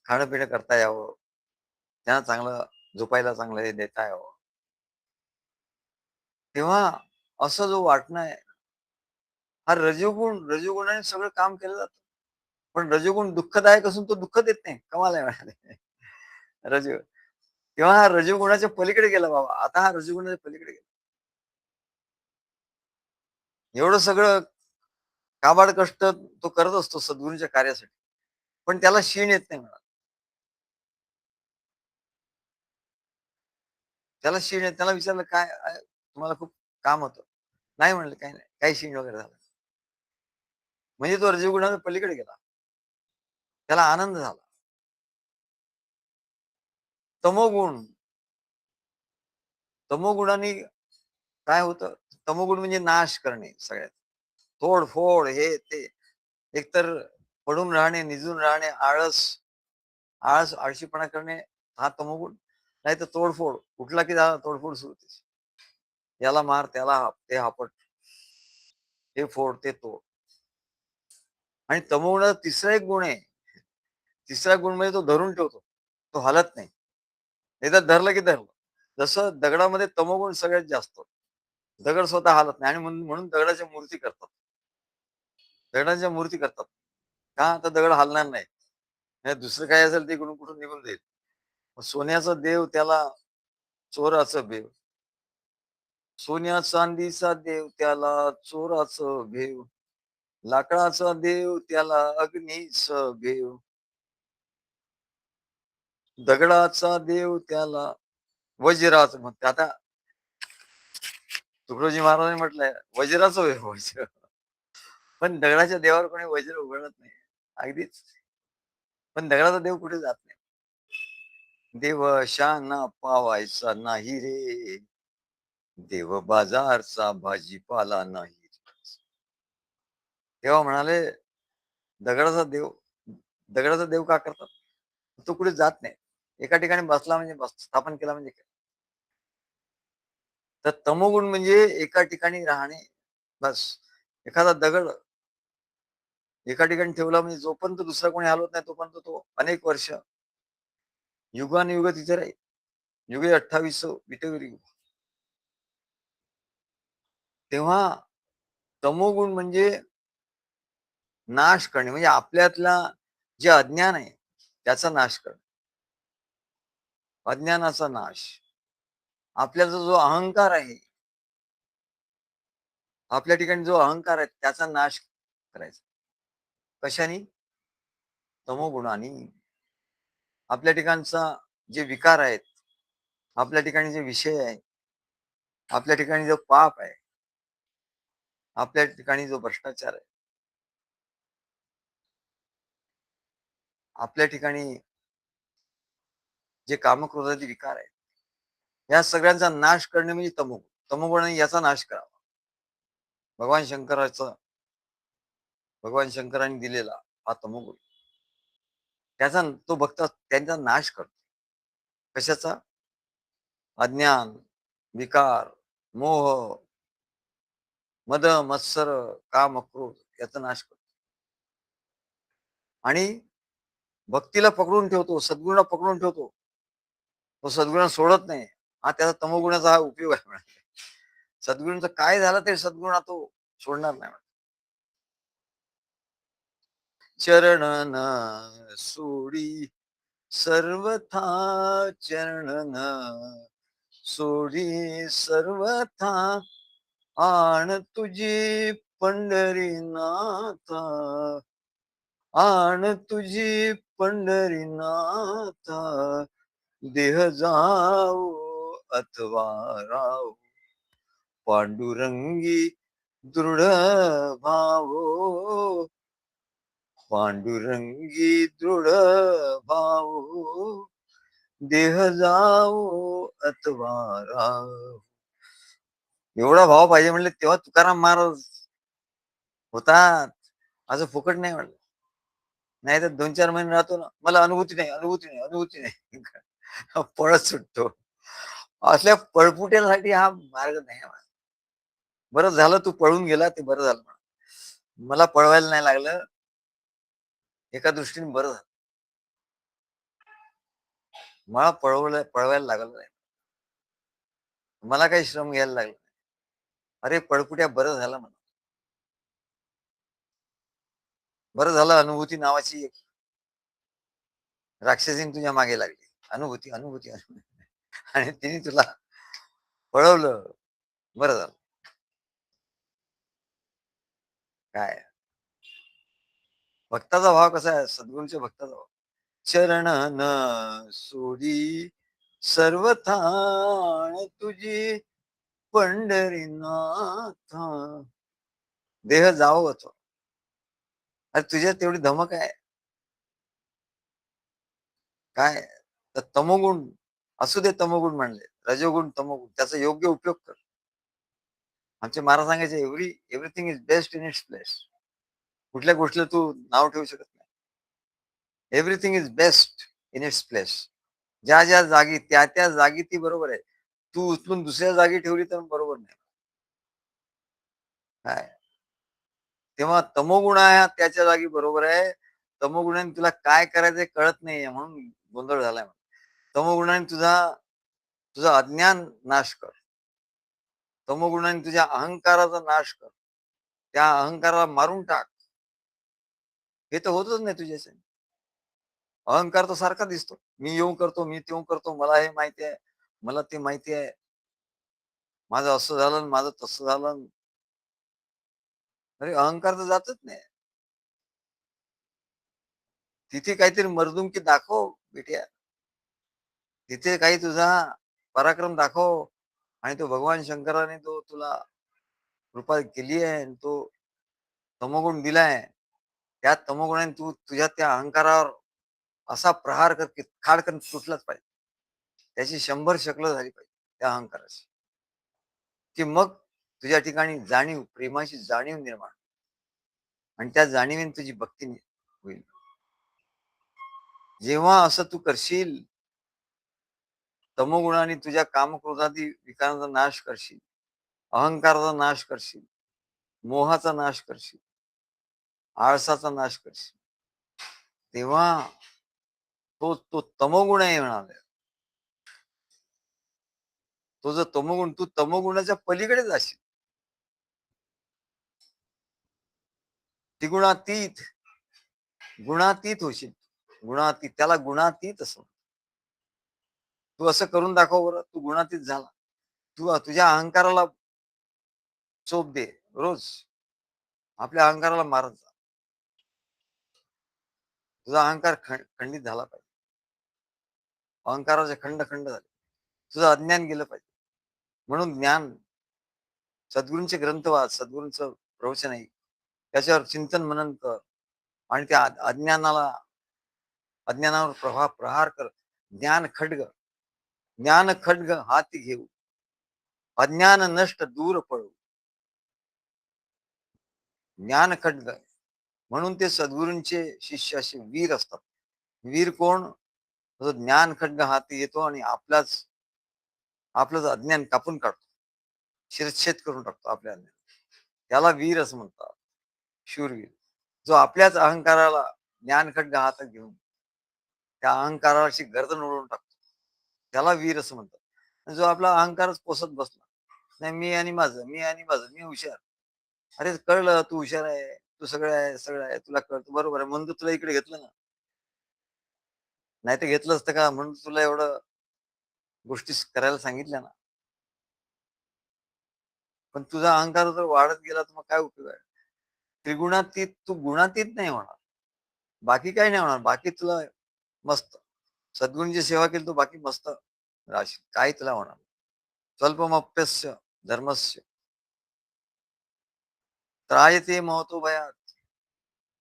खाणं-पिणं करता यावं, त्यांना चांगलं झोपायला चांगलं हे देता यावं. तेव्हा असं जो वाटणं आहे, हा रजोगुणाने सगळं काम केलं जातं. पण रजोगुण दुःखदायक असून तो दुःख देत नाही. कमाल आहे म्हणाले. रजो तेव्हा हा रजोगुणाच्या पलीकडे गेला बाबा. आता हा रजोगुणाच्या पलीकडे गेला. एवढं सगळं काबाड कष्ट तो करत असतो सद्गुरूंच्या कार्यासाठी. पण त्याला शीण येत नाही म्हणा. त्याला शीण येत त्याला विचारलं, "काय तुम्हाला खूप काम होतं?" नाही म्हणलं, "काही नाही. काही शीण वगैरे झालं." म्हणजे तो रजोगुणाच्या पलीकडे गेला. त्याला आनंद झाला. तमोगुण तमोगुणाने काय होतं? तमोगुण म्हणजे नाश करणे सगळ्यात. तोड-फोड हे ते. एकतर पडून राहणे, निजून राहणे, आळशीपणा करणे हा तमोगुण. नाहीतर तोडफोड. उठला की झालं तोडफोड सुरू होते. याला मार, त्याला ते आपट, हे फोड, ते तोड. आणि तमोगुणाचा तिसरा एक गुण आहे. तिसरा गुण म्हणजे तो धरून ठेवतो. तो हलत नाही. एकदा धरलं की धरलं. जसं दगडामध्ये तमोगुण सगळ्यात जास्त. दगड स्वतः हालत नाही आणि म्हणून म्हणून दगडाच्या मूर्ती करतात. दगडांच्या मूर्ती करतात. का? तर दगड हलणार नाही. नाही दुसरं काय असेल ते इकडून कुठून निघून जाईल. मग सोन्याचा देव त्याला चोराचं भेव. सोन्या चांदीचा देव त्याला चोराचं भेव. लाकडाचा देव त्याला अग्नीचं भेव. दगडाचा देव त्याला वज्राचं म्हणते. आता तुकडोजी महाराजांनी म्हटलंय वज्राचं भेव वज्र. पण दगडाच्या देवावर कोणी वज्र उघडत नाही. अगदीच. पण दगडाचा देव कुठे जात नाही. देव शाना पावायचा नाही रे. देव बाजारचा भाजीपाला नाही. तेव्हा म्हणाले, दगडाचा देव दगडाचा देव का करतात? तो कुठे जात नाही. एका ठिकाणी बसला म्हणजे स्थापन केला म्हणजे काय? तर तमोगुण म्हणजे एका ठिकाणी राहणे बस. एखादा दगड एका ठिकाणी ठेवला म्हणजे जोपर्यंत दुसरा कोणी हलवत नाही तोपर्यंत तो अनेक वर्ष, युगानुयुग तिथे राहील. युगे 28 विटेवर युग. तेव्हा तमोगुण म्हणजे नाश करणे, म्हणजे आपल्यातला जे अज्ञान आहे त्याचा नाश करणे. अज्ञानाचा नाश. आपल्याचा जो अहंकार आहे, आपल्या ठिकाणी जो अहंकार आहे त्याचा नाश करायचा. कशाने? तमोगुणाने. आपल्या ठिकाणचा जे विकार आहेत, आपल्या ठिकाणी जे विषय आहे, आपल्या ठिकाणी जो पाप आहे, आपल्या ठिकाणी जो भ्रष्टाचार आहे, आपल्या ठिकाणी जे कामक्रोधाचे विकार आहेत, या सगळ्यांचा नाश करणे म्हणजे तमोगुण. तमोगुणाने याचा नाश करावा. भगवान शंकराचा भगवान शंकरांनी दिलेला हा तमोगुण. त्याचा तो भक्त त्यांचा नाश करतो. कशाचा? अज्ञान, विकार, मोह, मद, मत्सर, काम, क्रोध याचा नाश करतो. आणि भक्तीला पकडून ठेवतो, सद्गुणाला पकडून ठेवतो. तो सद्गुणा सोडत नाही. हा त्याचा तमोगुणाचा हा उपयोग आहे म्हणा. सद्गुरूंचं काय झालं तरी सद्गुणा तो सोडणार नाही. चरणन सोडी सर्वथा, चरणन सोडी सर्वथा, आण तुझी पंढरीनाथ, आण तुझी पंढरीनाथ, देह जाऊ अथवा राहू, पांडुरंगी दृढ भावो, पांडुरंगी दृढ भावो, देह जाऊ अथवा राहू. एवढा भाव पाहिजे म्हणले तेव्हा तुकाराम महाराज होतात. असं फुकट नाही म्हणलं. नाही तर 2-4 महिने राहतो ना, मला अनुभूती नाही, अनुभूती नाही, अनुभूती नाही. पळत सुटतो. असल्या पळपुट्यासाठी हा मार्ग नाही. बरं झालं तू पळून गेला ते बरं झालं. मला पळवायला नाही लागलं. एका दृष्टीने बरं झालं. मला पळवायला लागलं नाही. मला काही श्रम घ्यायला लागला. अरे पळपुट्या बरं झालं म्हणा. बरं झालं अनुभूती नावाची एक राक्षसीन तुझ्या मागे लागली. अनुभूती, अनुभूती, अनुभूती. आणि तिने तुला पळवलं. बरं झालं. काय भक्ताचा भाव कसा आहे? सद्गुरूंच्या भक्ताचा भाव. चरण न सोडी सर्वथान तुझी पंढरीनाथ, देह जावोच. अरे तुझ्यात तेवढी धमक आहे काय? तर तमोगुण असू दे, तमोगुण म्हणले, रजोगुण, तमोगुण त्याचा योग्य उपयोग कर. आमचे महाराज सांगायचे, everything is best in its place. कुठल्या गोष्टीला तू नाव ठेवू शकत नाही. Everything is best in its place. ज्या ज्या जागी त्या त्या जागी ती बरोबर आहे. तू उचलून दुसऱ्या जागी ठेवली तर बरोबर नाही. काय तेव्हा तमोगुण आहे त्याच्या जागी बरोबर आहे. तमोगुणाने तुला काय करायचंय कळत नाहीये म्हणून गोंधळ झालाय. तमोगुणाने तुझा अज्ञान नाश कर. तमोगुणाने तुझ्या अहंकाराचा नाश कर. त्या अहंकाराला मारून टाक. हे तर होतच नाही तुझ्याशी. अहंकार तर सारखा दिसतो. मी येऊ करतो, मी तेऊ करतो, मला हे माहिती आहे, मला ते माहिती आहे, माझं असं झालं, माझं तसं झालं. अरे अहंकार तर जातच नाही. तिथे काहीतरी मर्दुमकी दाखव बेट्या. तिथे काही तुझा पराक्रम दाखव. आणि तो भगवान शंकराने तो तुला कृपा केली आहे आणि तो तमोगुण दिलाय. त्या तमोगुणाने तू तुझ्या त्या अहंकारावर असा प्रहार कर की खाडकन तुटलाच पाहिजे. त्याची 100 शकलं झाली पाहिजे त्या अहंकाराची. की मग तुझ्या ठिकाणी जाणीव, प्रेमाची जाणीव निर्माण. आणि त्या जाणीवेने तुझी भक्ती होईल. जेव्हा असं तू करशील, तमोगुणाने तुझ्या कामक्रोधादी विकारांचा नाश करशील, अहंकाराचा नाश करशील, मोहाचा नाश करशील, आळसाचा नाश करशील, तेव्हा तो तमोगुण आहे म्हणाले. तो जो तमोगुण, तू तमोगुणाच्या पलीकडे जाशील. त्रिगुणातीत, गुणातीत होशील. गुणातीत, त्याला गुणातीत असं. तू असं करून दाखव बरं, तू गुणातीत झाला. तू तुझ्या अहंकाराला चोप दे रोज. आपल्या अहंकाराला मारत जा. तुझा अहंकार खंडित झाला पाहिजे. अहंकाराचे खंड खंड झाले. तुझं अज्ञान गेलं पाहिजे. म्हणून ज्ञान, सद्गुरूंचे ग्रंथ वाच, सद्गुरूंचं प्रवचन आहे, त्याच्यावर चिंतन मनन कर आणि त्या अज्ञानावर प्रहार कर. ज्ञान खड्ग हाती घेऊ, अज्ञान नष्ट दूर पळू. ज्ञान खड्ग, म्हणून ते सद्गुरूंचे शिष्य असे वीर असतात. वीर कोण? ज्ञान खड्ग हाती येतो आणि आपलं अज्ञान कापून काढतो, शिरच्छेद करून टाकतो आपल्या अज्ञान. त्याला वीर असं म्हणतात, शूरवीर. जो आपल्याच अहंकाराला ज्ञान खड्ग हातात घेऊन त्या अहंकाराची गर्दन ओढून टाकतो, त्याला वीर असं म्हणतात. जो आपला अहंकारच पोसत बसला, नाही मी आणि माझं, मी हुशार. अरे कळलं तू हुशार आहे, तू सगळं आहे, तुला कळतं, बरोबर आहे, म्हणून तुला इकडे घेतलं ना. नाही तर घेतलं असतं का? म्हणून तुला एवढं गोष्टी करायला सांगितल्या ना. पण तुझा अहंकार जर वाढत गेला तर मग काय उपयोग आहे? त्रिगुणातीत तू गुणातीत नाही होणार. बाकी काही नाही होणार. बाकी तुला मस्त सद्गुरूंची सेवा केली, तू बाकी मस्त राहशील. काही तुला होणार. स्वल्पमप्यस्य धर्मस्य त्रायते महतो भयात.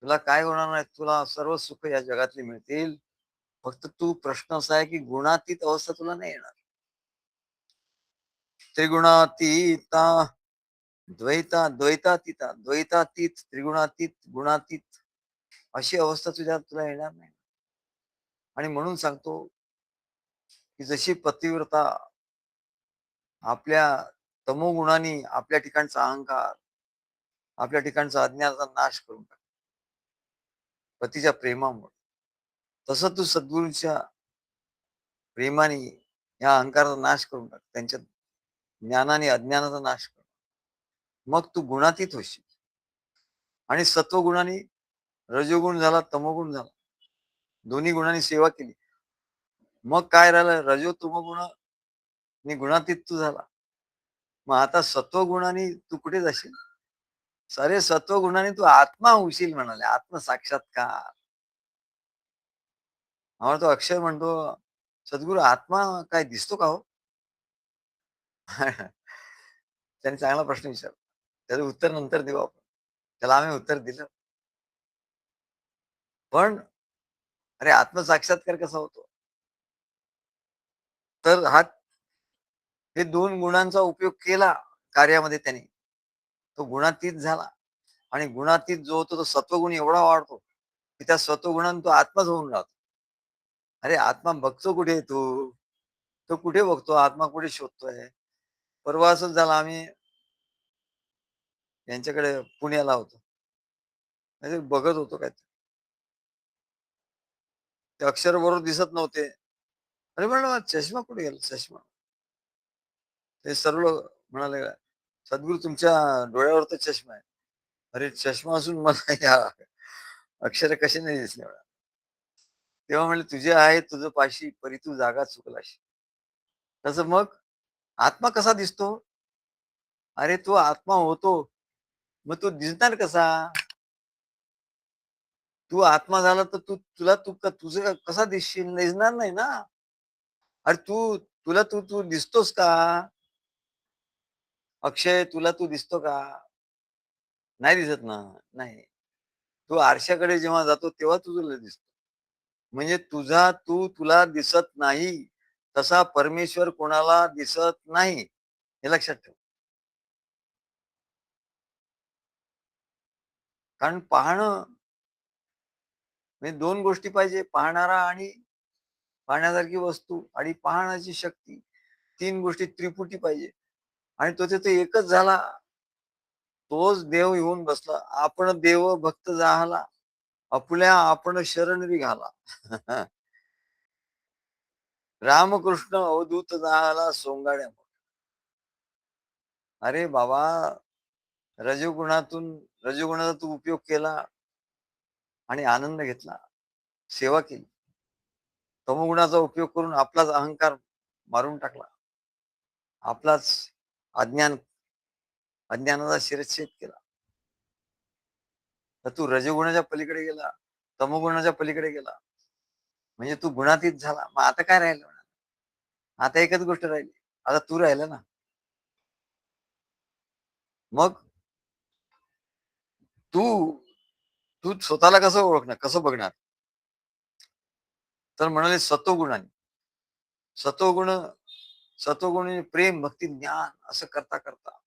तुला काय होणार नाही. तुला सर्व सुख या जगातली मिळतील. फक्त तू प्रश्न असा आहे की गुणातीत अवस्था तुला नाही येणार. त्रिगुणातीता द्वैतातीत, त्रिगुणातीत, गुणातीत अशी अवस्था तुला येणार नाही. आणि म्हणून सांगतो की जशी पतिव्रता आपल्या तमोगुणाने आपल्या ठिकाणचा अहंकार, आपल्या टाचा अज्ञानाचा नाश करून टाक पतीच्या प्रेमामुळे, तसं तू सद्गुरूंच्या प्रेमाने या अहंकाराचा नाश करून टाक, त्यांच्या ज्ञानाने अज्ञानाचा नाश कर. मग तू गुणातीत होशील. आणि सत्वगुणाने रजोगुण झाला, तमोगुण झाला, दोन्ही गुणांनी सेवा केली. मग काय राहिलं? रजो तमोगुण आणि गुणातीत तू झाला. मग आता सत्वगुणाने तू कुठे जाशील? सारे सत्वगुणाने तू आत्मा होशील म्हणाले, आत्मसाक्षात्कार. आम्हाला तो अक्षय म्हणतो, सद्गुरू आत्मा काय दिसतो का हो? त्याने चांगला प्रश्न विचारला. त्याचं उत्तर नंतर देऊ आपण. त्याला आम्ही उत्तर दिलं. पण अरे आत्मसाक्षात्कार कसा होतो? तर हे दोन गुणांचा उपयोग केला कार्यामध्ये त्याने, तो गुणातीत झाला. आणि गुणातीत जो होतो तो सत्वगुण एवढा वाढतो की त्या सत्वगुणाने तो आत्माच होऊन राहतो. अरे आत्मा बघतो कुठे तो कुठे बघतो? आत्मा कुठे शोधतोय? परवा असंच झालं, आम्ही यांच्याकडे पुण्याला होतो, बघत होतो काय ते अक्षर बरोबर दिसत नव्हते. अरे म्हणलं चष्मा कुठे गेला? चष्मा. ते सर्व म्हणाले, सद्गुरू तुमच्या डोळ्यावर तर चष्मा आहे. अरे चष्मा असून मला या अक्षर कसे नाही दिसले? तेव्हा म्हणले, तुझे आहे तुझं पाशी, परी तू जागा चुकलाशी. तसं मग आत्मा कसा दिसतो? अरे तो आत्मा होतो, मग तो दिसणार कसा? तू आत्मा झाला तर तुझं कसा दिसणार नाही ना. अरे तू दिसतोस का? अक्षय, तुला तू दिसतो का? नाही दिसत ना. नाही. तू आरशाकडे जेव्हा जातो तेव्हा तुला दिसतो. म्हणजे तुला दिसत नाही, तसा परमेश्वर कोणाला दिसत नाही, हे लक्षात ठेव. कारण पाहणं म्हणजे दोन गोष्टी पाहिजे, पाहणारा आणि पाहण्यासारखी वस्तू आणि पाहण्याची शक्ती. तीन गोष्टी त्रिपुटी पाहिजे आणि तो तिथे एकच झाला. तोच देव येऊन बसला. आपण देव भक्त जाहला, आपुल्या आपण शरण घाला. रामकृष्ण अवधूत जाहला सोंगाड्या. अरे बाबा, रजोगुणातून रजोगुणाचा तू उपयोग केला आणि आनंद घेतला, सेवा केली. तमोगुणाचा उपयोग करून आपलाच अहंकार मारून टाकला. आपलाच अज्ञान अज्ञानाचा शिरच्छेद केला. तर तू रजोगुणाच्या पलीकडे गेला, तमोगुणाच्या पलीकडे गेला. म्हणजे तू गुणातीत झाला. मग आता काय राहिलं? आता एकच गोष्ट राहिली. आता तू राहिला ना. मग तू तू स्वतःला कसं ओळखणार, कसं बघणार? तर म्हणाले सत्वगुणाने. सत्वगुण सत्वगुण प्रेम, भक्ती, ज्ञान असं करता करता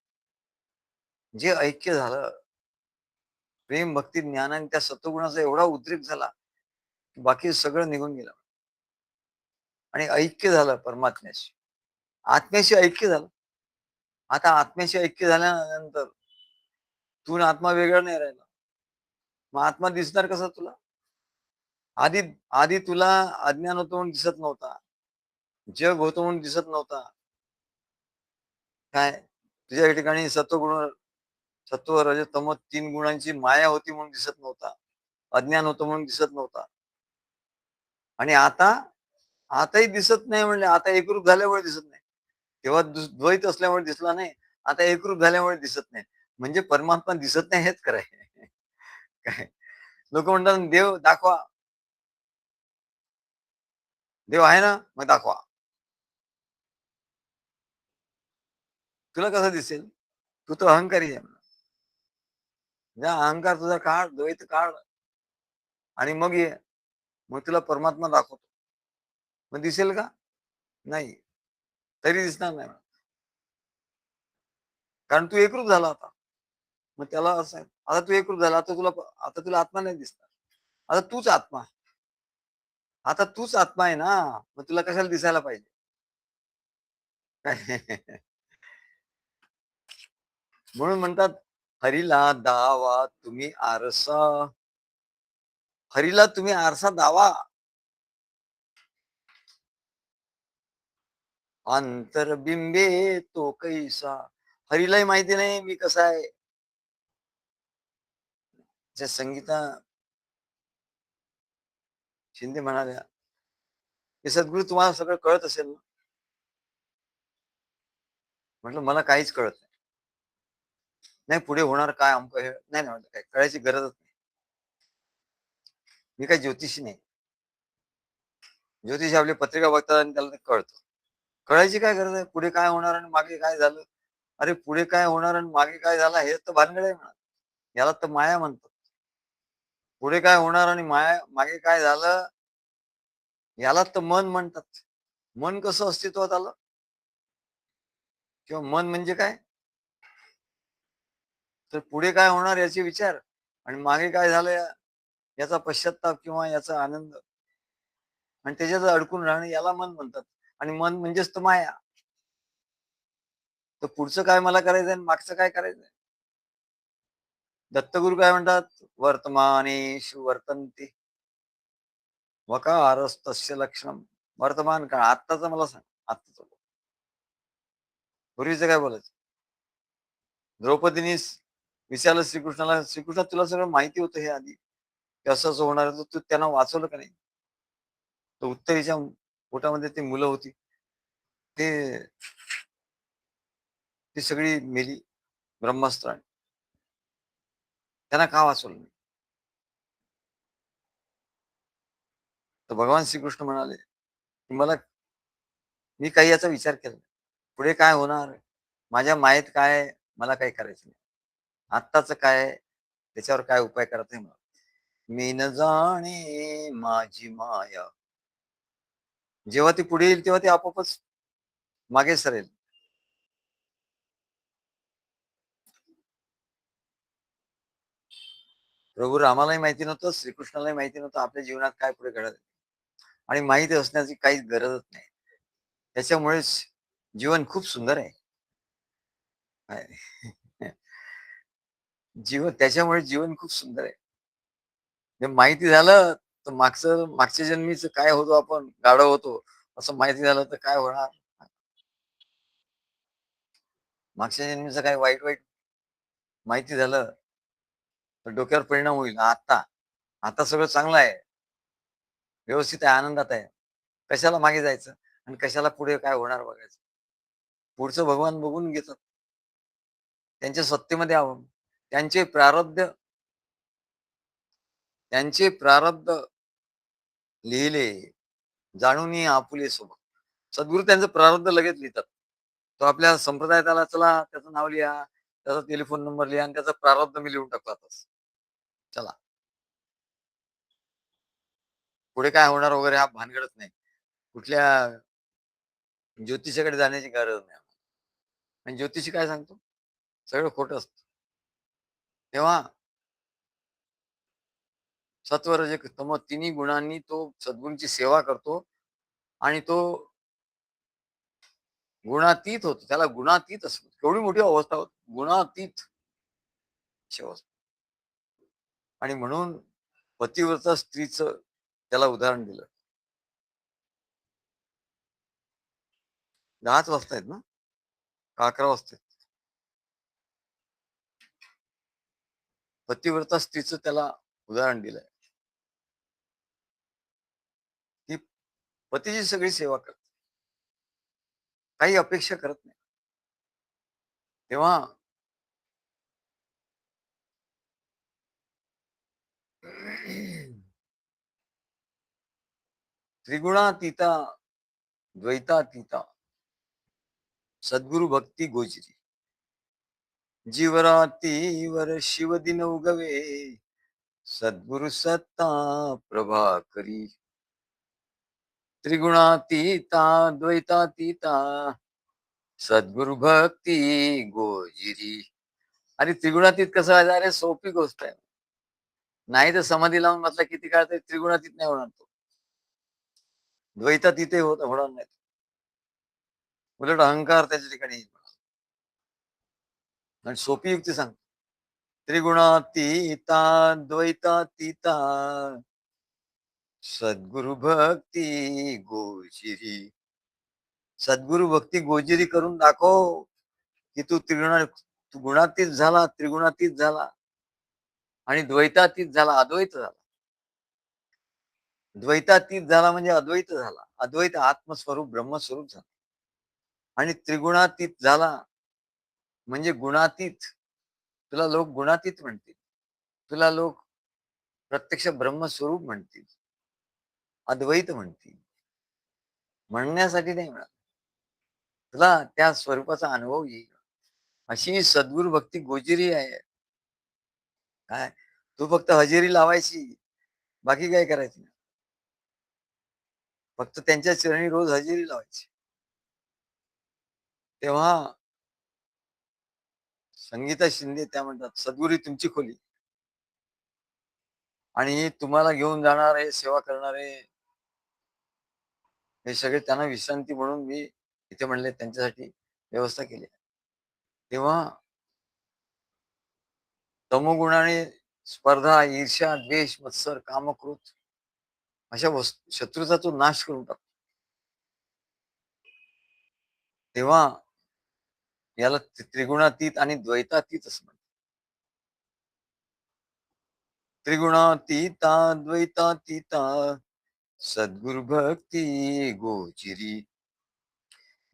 जे ऐक्य झालं, प्रेम, भक्ती, ज्ञान आणि त्या सत्वगुणाचा एवढा उद्रेक झाला, की बाकी सगळं निघून गेलं आणि ऐक्य झालं परमात्म्याशी. आत्म्याशी ऐक्य झालं. आता आत्म्याशी ऐक्य झाल्यानंतर तू आत्मा वेगळा नाही राहिला. मग आत्मा दिसणार कसा तुला? आधी आधी तुला अज्ञान होतं म्हणून दिसत नव्हता. जग होतं म्हणून दिसत नव्हता. काय? तुझ्या ठिकाणी सत्व, रज, तम तीन गुणांची माया होती म्हणून दिसत नव्हता. अज्ञान होतं म्हणून दिसत नव्हता. आणि आताही दिसत नाही म्हणले. आता एकरूप झाल्यामुळे दिसत नाही. तेव्हा द्वैत असल्यामुळे दिसला नाही. आता एकरूप झाल्यामुळे दिसत नाही. म्हणजे परमात्मा दिसत नाही हेच खरं आहे. काय? लोक म्हणतात देव दाखवा. देव आहे ना? मग दाखवा. तुला कसं दिसेल? तू तर अहंकारी आहे. ज्या अहंकार तुझा काढ, द्वैत काढ आणि मग ये. मग तुला परमात्मा दाखवतो. मग दिसेल का? नाही. तरी दिसणार नाही. कारण तू एकरूप झाला आता. मग त्याला असं आहे. आता तू एकरूप झाला. आता तुला आत्मा नाही दिसणार. आता तूच आत्मा आहे. आता तूच आत्मा आहे ना. मग तुला कशाला दिसायला पाहिजे? म्हणून म्हणतात, हरीला दावा तुम्ही आरसा. हरीला तुम्ही आरसा दावा. अंतरबिंबे तो कैसा. हरीलाही माहिती नाही मी कसा आहे. संगीता शिंदे म्हणाल्या, की सद्गुरू तुम्हाला सगळं कळत असेल ना? म्हटलं मला काहीच कळत नाही. नाही पुढे होणार काय अमक हे नाही म्हटलं, काय कळायची गरजच नाही. मी काही ज्योतिषी नाही. ज्योतिषी आपली पत्रिका बघतात आणि त्याला ते कळतं. कळायची काय गरज आहे? पुढे काय होणार आणि मागे काय झालं? अरे पुढे काय होणार आणि मागे काय झालं हे तर भानगड आहे म्हणा. याला तर माया म्हणतात. पुढे काय होणार आणि मागे काय झालं याला तर मन म्हणतात. मन कसं अस्तित्वात आलं? किंवा मन म्हणजे काय? तर पुढे काय होणार याचे विचार आणि मागे काय झालं याचा पश्चाताप किंवा याचा आनंद आणि त्याच्यात अडकून राहणं याला मन म्हणतात. आणि मन म्हणजेच तर माया. तर पुढचं काय मला करायचंय आणि मागचं काय करायचंय? दत्तगुरु काय म्हणतात? वर्तमानेषु वर्तन्ते वकारस्तस्य लक्षणम. वर्तमान काळ आत्ताच मला सांग. आत्ताच पूर्वीचं काय बोलायचं? द्रौपदीने विचारलं श्रीकृष्णाला, श्रीकृष्ण तुला सगळं माहिती होतं हे आधी, की असं असं होणार आहे, तू त्यांना वाचवलं का नाही? तर उत्तरेच्या पोटामध्ये ती मुलं होती, ते ती सगळी मेली ब्रह्मास्त्राने. त्यांना का वाचवलं नाही? तर भगवान श्रीकृष्ण म्हणाले, की मी काही याचा विचार केला. पुढे काय होणार? माझ्या मायेत काय मला काही करायचं नाही. आत्ताच काय त्याच्यावर काय उपाय करता मला. मी न जाणे माझी माया. जेव्हा ती पुढे येईल तेव्हा ती आपोआपच मागे सरेल. प्रभू रामालाही माहिती नव्हतं, श्रीकृष्णालाही माहिती नव्हतं आपल्या जीवनात काय पुढे घडत आहे. आणि माहिती असण्याची काहीच गरजच नाही. त्याच्यामुळेच जीवन खूप सुंदर आहे. काय त्याच्यामुळे जीवन खूप सुंदर आहे. हे माहिती झालं तर मागच्या जन्मीचं काय होतो आपण गाढव होतो, असं माहिती झालं तर काय होणार? मागच्या जन्मीचं काय वाईट वाईट माहिती झालं तर डोक्यावर परिणाम होईल. आता सगळं चांगलं आहे, व्यवस्थित आहे, आनंदात आहे. कशाला मागे जायचं आणि कशाला पुढे काय होणार बघायचं. पुढचं भगवान बघून घेतात. त्यांच्या सत्तेमध्ये आहो. त्यांचे प्रारब्ध त्यांचे प्रारब्ध लिहिले, जाणून आपुले सोबत. सद्गुरू त्यांचं प्रारब्ध लगेच लिहितात. तो आपल्या संप्रदायात आला, चला त्याचं नाव लिहा, त्याचा टेलिफोन नंबर लिहा आणि त्याचा प्रारब्ध मी लिहून टाकतो आताच. चला, पुढे काय होणार वगैरे हा भानगडच नाही. कुठल्या ज्योतिषाकडे जाण्याची गरज नाही. आणि ज्योतिषी काय सांगतो? सगळं खोटं असतं. तेव्हा सत्व, रजक, तम तिन्ही गुणांनी तो सद्गुरूंची सेवा करतो आणि तो गुणातीत होतो. त्याला गुणातीत असतो. केवढी मोठी अवस्था होती. गुणातीत अशी अवस्था. आणि म्हणून पतिव्रता स्त्रीचं त्याला उदाहरण दिलं. 10च वाजतायत ना? का 11 वाजतायत? पतिव्रता स्त्रीचं त्याला उदाहरण दिलंय. ती पतीची सगळी सेवा करते. काही अपेक्षा करत नाही. तेव्हा त्रिगुणातीता, द्वैतातीता, सद्गुरु भक्ती गोचरी. जीवरातीवर शिवदिन उगवे, सद्गुरु सत्ता प्रभाकरी. त्रिगुणातीता, द्वैतातीता, सद्गुरु भक्ती गोजिरी. आणि त्रिगुणातीत कसं व्हायचं? अरे सोपी गोष्ट आहे. नाही तर समाधी लावून बसला किती काळ तरी त्रिगुणातीत नाही होणार तो. द्वैतातीतही होणार नाही. उलट अहंकार त्याच्या ठिकाणी येईल. आणि सोपी युक्ती सांग. त्रिगुणातीता, द्वैतातीता, सद्गुरु भक्ती गोजिरी. सद्गुरु भक्ती गोजिरी करून दाखव की तू गुणातीत झाला, त्रिगुणातीत झाला आणि द्वैतातीत झाला, अद्वैत झाला. द्वैतातीत झाला म्हणजे अद्वैत झाला. अद्वैत आत्मस्वरूप ब्रह्मस्वरूप झाला. आणि त्रिगुणातीत झाला म्हणजे गुणातीत. तुला लोक गुणातीत म्हणतील. तुला लोक प्रत्यक्ष ब्रह्मस्वरूप म्हणतील, अद्वैत म्हणतील. म्हणण्यासाठी नाही म्हणत, तुला त्या स्वरूपाचा अनुभव येईल. अशी सद्गुरु भक्ती गोजिरी आहे. काय तू फक्त हजेरी लावायची, बाकी काय करायचं? फक्त त्यांच्या चरणी रोज हजेरी लावायची. तेव्हा संगीता शिंदे त्या म्हणतात, सद्गुरू तुमची खोली आणि तुम्हाला घेऊन जाणारे, सेवा करणारे, हे सगळे त्यांना विश्रांती म्हणून मी इथे म्हणले त्यांच्यासाठी व्यवस्था केली. तेव्हा तमोगुणाने स्पर्धा, ईर्ष्या, द्वेष, मत्सर, कामक्रोध अशा शत्रूचा तो नाश करून टाकतो. तेव्हा याला त्रिगुणातीत आणि द्वैतातीत असं म्हणतात. त्रिगुणातीता, द्वैतातीता, सद्गुरु भक्ती गोचिरी.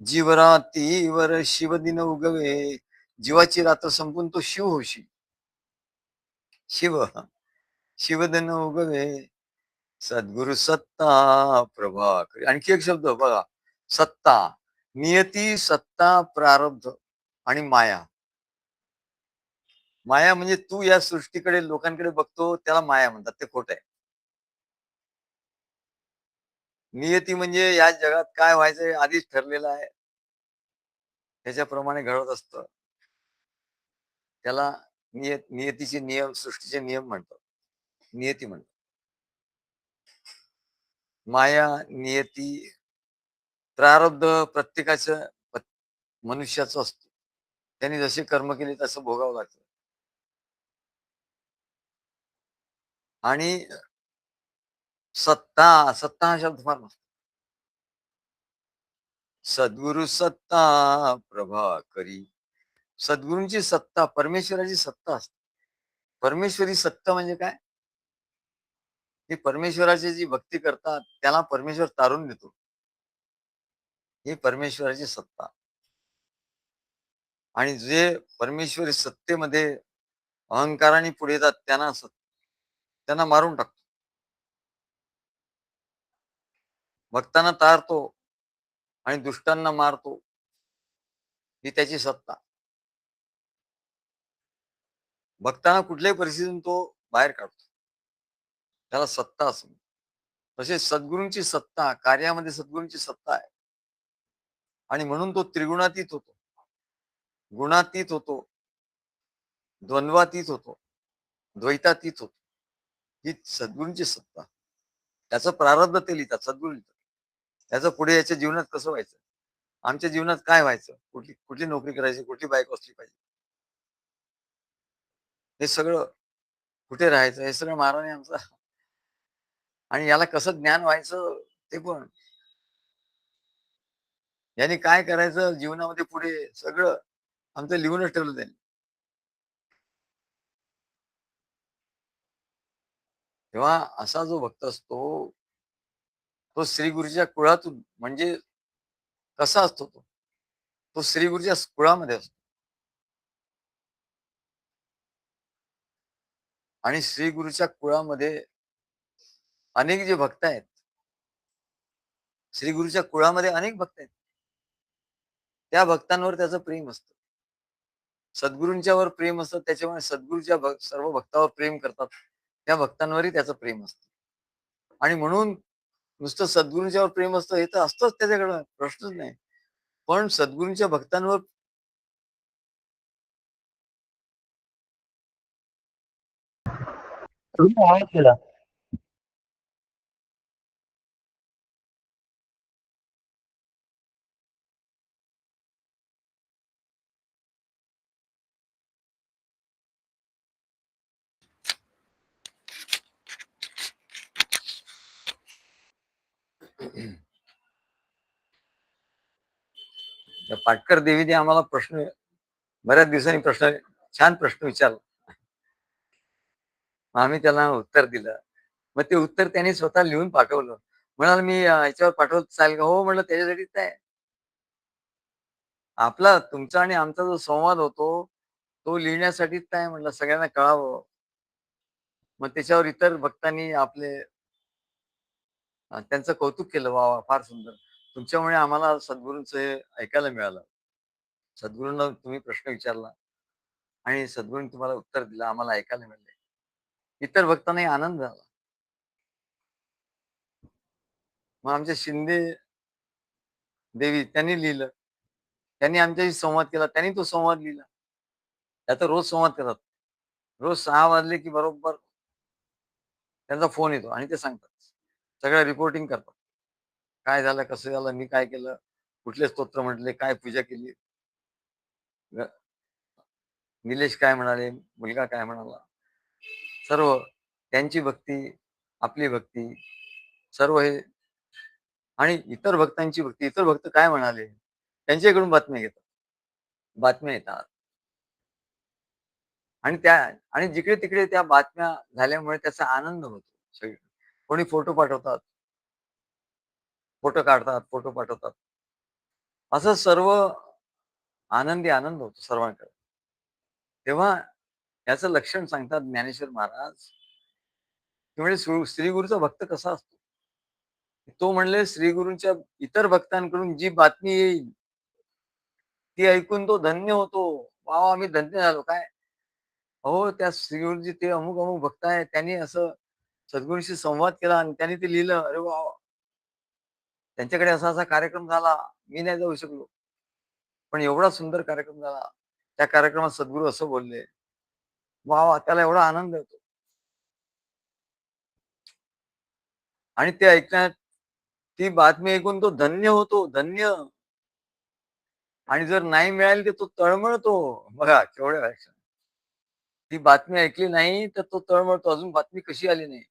जीवरातीवर शिवदिन उगवे. जीवाची रात्र संपून तो शिव होशी. शिव शिवदिन उगवे, सद्गुरु सत्ता प्रभाकरी. आणखी एक शब्द बघा, सत्ता. नियती, सत्ता, प्रारब्ध आणि माया. माया म्हणजे तू या सृष्टीकडे, लोकांकडे बघतो त्याला माया म्हणतात, ते खोट आहे. नियती म्हणजे या जगात काय व्हायचंय आधीच ठरलेलं आहे, त्याच्याप्रमाणे घडत असतं. त्याला नियतीचे नियम, सृष्टीचे नियम म्हणतात. नियती म्हणतात. माया, नियती, प्रारब्ध प्रत्येकाचं मनुष्याचं असतं. त्यांनी जशी कर्म केली तसं भोगावं लागतं. आणि सत्ता, सत्ता हा शब्द फार मस्त. सद्गुरु सत्ता प्रभाकरी. सद्गुरूंची सत्ता, परमेश्वराची सत्ता असते. परमेश्वरी सत्ता म्हणजे काय? की परमेश्वराची जी भक्ती करतात, त्याला परमेश्वर तारून देतो. ही परमेश्वराची सत्ता. आणि जे परमेश्वरी सत्तेमध्ये अहंकाराने पुढे येतात त्यांना मारून टाकतो. भक्तांना तारतो आणि दुष्टांना मारतो. ही त्याची सत्ता. भक्तांना कुठल्याही परिस्थितीतून तो बाहेर काढतो. त्याला सत्ता असं. तसेच सद्गुरूंची सत्ता, कार्यामध्ये सद्गुरूंची सत्ता आहे. आणि म्हणून तो त्रिगुणातीत होतो, गुणातीत होतो, द्वंद्वातीत होतो, द्वैतातीत होतो. ही सद्गुरूंची सत्ता. त्याचं प्रारब्ध ते लिहितात, सद्गुरू लिहितात. त्याचं पुढे याच्या जीवनात कसं व्हायचं, आमच्या जीवनात काय व्हायचं, कुठली कुठली नोकरी करायची, कुठली बायको असली पाहिजे, हे सगळं कुठे राहायचं, हे सगळं महाराजांनी आमचं. आणि याला कसं ज्ञान व्हायचं ते पण, यांनी काय करायचं जीवनामध्ये पुढे सगळं आमचं लिहूनच ठेवलं त्यांनी. तेव्हा असा जो भक्त असतो, तो श्री गुरुच्या कुळातून म्हणजे कसा असतो तो? तो श्री गुरुच्या कुळामध्ये असतो. आणि श्री गुरुच्या कुळामध्ये अनेक जे भक्त आहेत, श्री गुरुच्या कुळामध्ये अनेक भक्त आहेत. त्या भक्तांवर त्याचं प्रेम असतं. सद्गुरूंच्यावर प्रेम असतं, त्याच्यामुळे सद्गुरूच्या सर्व भक्तावर प्रेम करतात. त्या भक्तांवरही त्याचं प्रेम असतं. आणि म्हणून नुसतं सद्गुरूंच्यावर प्रेम असतं हे तर असतंच त्याच्याकडं, प्रश्नच नाही. पण सद्गुरूंच्या भक्तांवर तुम्ही आवाज केला. त्या पाटकर देवीने आम्हाला प्रश्न बऱ्याच दिवसांनी छान प्रश्न विचारला. मग आम्ही त्याला उत्तर दिलं. मग ते उत्तर त्यांनी स्वतः लिहून पाठवलं. म्हणाल मी ह्याच्यावर पाठवलं चालेल का? हो म्हटलं त्याच्यासाठीच आहे. आपला तुमचा आणि आमचा जो संवाद होतो, तो लिहिण्यासाठीच आहे म्हटलं सगळ्यांना कळावं. मग त्याच्यावर इतर भक्तांनी आपले त्यांचं कौतुक केलं. वाह! वाह! फार सुंदर. तुमच्यामुळे आम्हाला सद्गुरूंचं हे ऐकायला मिळालं. सद्गुरूंना तुम्ही प्रश्न विचारला आणि सद्गुरूंनी तुम्हाला उत्तर दिलं, आम्हाला ऐकायला मिळालं. इतर भक्तांनाही आनंद झाला. मग आमच्या शिंदे देवी त्यांनी लिहिलं. त्यांनी आमच्याशी संवाद केला. त्यांनी तो संवाद लिहिला. त्या तर रोज संवाद करतात. रोज 6 वाजले की बरोबर त्यांचा फोन येतो आणि ते सांगतात. सगळं रिपोर्टिंग करतात. काय झालं, कसं झालं, मी काय केलं, कुठले स्तोत्र म्हटले, काय पूजा केली, ग- निलेश काय म्हणाले, मुलगा काय म्हणाला, सर्व त्यांची भक्ती, आपली भक्ती, सर्व हे. आणि इतर भक्तांची भक्ती, इतर भक्त काय म्हणाले, त्यांच्याकडून बातम्या घेतात, बातम्या येतात. आणि आणि जिकडे तिकडे त्या बातम्या झाल्यामुळे त्याचा आनंद होतो सगळीकडे. कोणी फोटो पाठवतात, फोटो काढतात, फोटो पाठवतात. असं सर्व आनंदी आनंद होतो सर्वांकडे. तेव्हा याचं लक्षण सांगतात ज्ञानेश्वर महाराज. ते म्हणजे श्री गुरुचा भक्त कसा असतो? तो म्हणले श्री गुरूंच्या इतर भक्तांकडून जी बातमी येईल, ती ऐकून तो धन्य होतो. वाह! आम्ही धन्य झालो काय? हो, त्या श्री गुरुजी ते अमुक-अमुक भक्त आहेत. त्यांनी असं सद्गुरूंशी संवाद केला आणि त्यांनी ते लिहिलं. अरे वाह! त्यांच्याकडे असा-असा कार्यक्रम झाला. मी नाही जाऊ शकलो. पण एवढा सुंदर कार्यक्रम झाला. त्या कार्यक्रमात सद्गुरू असं बोलले. वाह! वाह! त्याला एवढा आनंद होतो. आणि ते ऐकण्यात ती बातमी ऐकून तो धन्य होतो, धन्य. आणि जर नाही मिळाली तर तो तळमळतो. बघा केवढ्या व्याख्या. ती बातमी ऐकली नाही तर तो तळमळतो. अजून बातमी कशी आली नाही.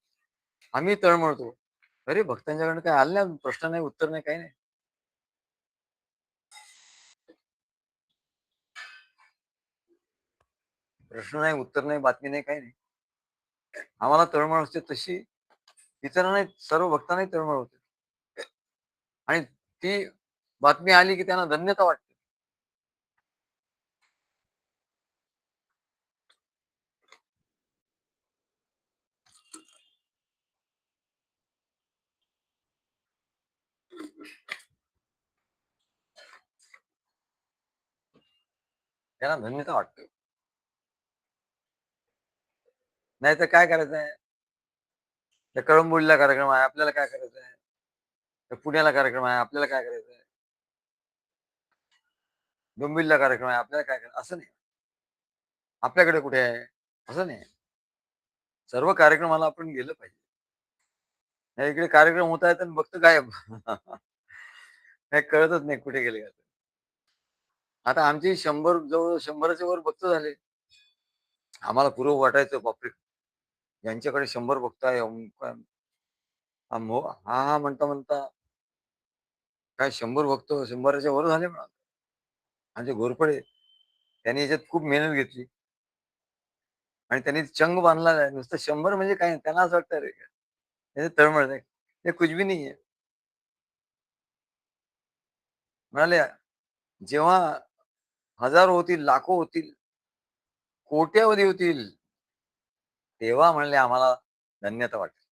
आम्ही तळमळतो. अरे भक्तांच्याकडनं काय आलं नाही, प्रश्न नाही, उत्तर नाही, काही नाही. प्रश्न नाही, उत्तर नाही, बातमी नाही, काही नाही. आम्हाला तळमळ असते तशी इतरांना, सर्व भक्तांनाही तळमळ होते. आणि ती बातमी आली की त्यांना धन्यता वाटते. त्यांना धन्यता वाटते. नाही तर काय करायचंय? त्या कळंबोलीला कार्यक्रम आहे, आपल्याला काय करायचंय? त्या पुण्याला कार्यक्रम आहे, आपल्याला काय करायचंय? डोंबिवलीला कार्यक्रम आहे, आपल्याला काय करायचं? असं नाही. आपल्याकडे कुठे आहे? असं नाही. सर्व कार्यक्रमाला आपण गेलं पाहिजे. नाही इकडे कार्यक्रम होत आहेत आणि भक्त गायब. काही कळतच नाही कुठे गेले का. आता आमची 100 जवळ 100च्या वर भक्त झाले. आम्हाला पूर्व वाटायचं बापरे! यांच्याकडे 100 भक्त आहे. हां, हां, म्हणता काय 100 भक्त 100च्या वर झाले म्हणा. आमचे घोरपडे त्यांनी याच्यात खूप मेहनत घेतली आणि त्यांनी चंग बांधला आहे. नुसतं 100 म्हणजे काय नाही. त्यांना असं वाटतं अरे, हे तळमळ नाही. हे कुछ भी नाही आहे. म्हणाले जेव्हा हजारो होतील, लाखो होतील, कोट्यावधी होतील, तेव्हा म्हणले आम्हाला धन्यता वाटेल.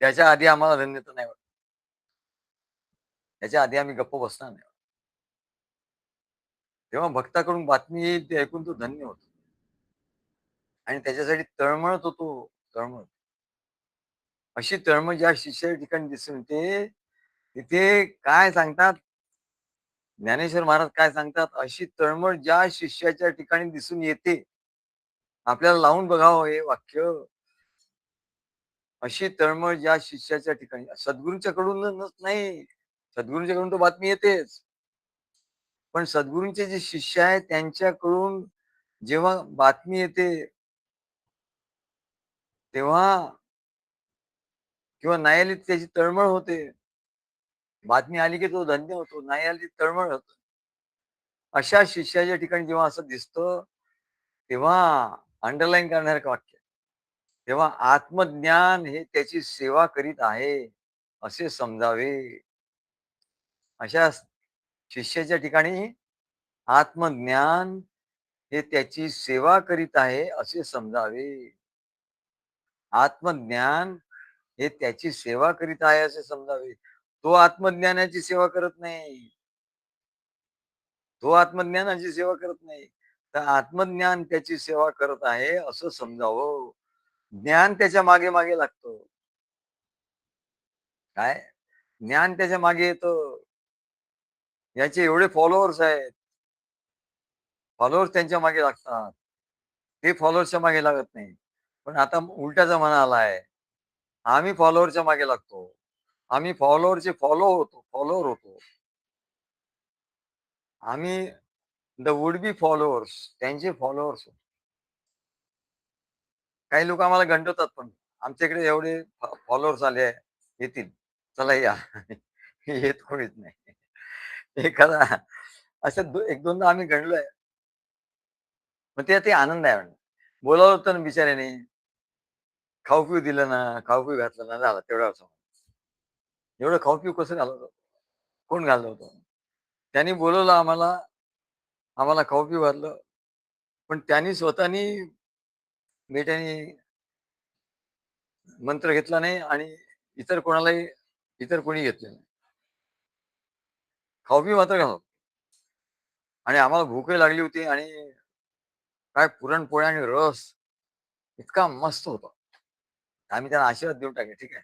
त्याच्या आधी आम्हाला धन्यता नाही वाटत. त्याच्या आधी आम्ही गप्प बसणार नाही. तेव्हा भक्ताकडून बातमी येईल ते ऐकून तो धन्य होतो आणि त्याच्यासाठी तळमळत होतो, तळमळ. अशी तळमळ ज्या शिष्याच्या ठिकाणी दिसून येते, तिथे काय सांगतात ज्ञानेश्वर महाराज काय सांगतात, अशी तळमळ ज्या शिष्याच्या ठिकाणी दिसून येते, आपल्याला लावून बघावं हे वाक्य. अशी तळमळ ज्या शिष्याच्या ठिकाणी सद्गुरूच्या कडूनच नाही, सद्गुरूंच्या कडून तर बातमी येतेच. पण सद्गुरूंचे जे शिष्य आहेत त्यांच्याकडून जेव्हा बातमी येते, तेव्हा किंवा नाही आली त्याची तळमळ होते. बातमी आली की तो धन्य होतो, नाही आली तळमळ होतो. अशा शिष्याच्या ठिकाणी जेव्हा असं दिसतं, तेव्हा अंडरलाईन करण्यासारखं वाक्य. तेव्हा आत्मज्ञान हे त्याची सेवा करीत आहे, असे समजावे. अशा शिष्याच्या ठिकाणी आत्मज्ञान हे त्याची सेवा करीत आहे, असे समजावे. आत्मज्ञान हे त्याची सेवा करीत आहे असे समजावे. तो आत्मज्ञानाची सेवा करत नाही. तो आत्मज्ञानाची सेवा करत नाही. तर आत्मज्ञान त्याची सेवा करत आहे असं समजावं. ज्ञान त्याच्या मागे-मागे लागतं. काय? ज्ञान त्याच्या मागे येतं. याचे एवढे फॉलोअर्स आहेत. फॉलोअर्स त्यांच्या मागे लागतात. ते फॉलोअर्सच्या मागे लागत नाही. पण आता उलटा जमाना आलाय. आम्ही फॉलोअरच्या मागे लागतो. आम्ही फॉलोअरचे फॉलोअर होतो. आम्ही द वुड बी फॉलोअर्स त्यांचे फॉलोअर्स. काही लोक आम्हाला गंडवतात पण. आमच्या इकडे एवढे फॉलोअर्स आले आहे, येतील. चला या. येत कोणीच नाही. एखादा असं 1-2दा आम्ही गणलोय. मग ते आनंद आहे म्हणून. बोलावलं होतं ना बिचाऱ्याने, खाऊ-पिऊ दिलं ना, खाऊ-पिऊ घातलं ना, झालं तेवढं. एवढं खाऊ-पिऊ कसं घालवलं? कोण घाललं होतं? त्यांनी बोलावलं आम्हाला, आम्हाला खाऊ-पिऊ घातलं. पण त्यांनी स्वतःनी बेट्यानी मंत्र घेतला नाही आणि इतर कोणालाही इतर कोणी घेतले नाही. खाऊ-पिऊ मात्र घालवलं आणि आम्हाला भूकही लागली होती आणि काय पुरणपोळ्या आणि रस इतका मस्त होता. आम्ही त्यांना आशीर्वाद देऊन टाकले, "ठीक आहे.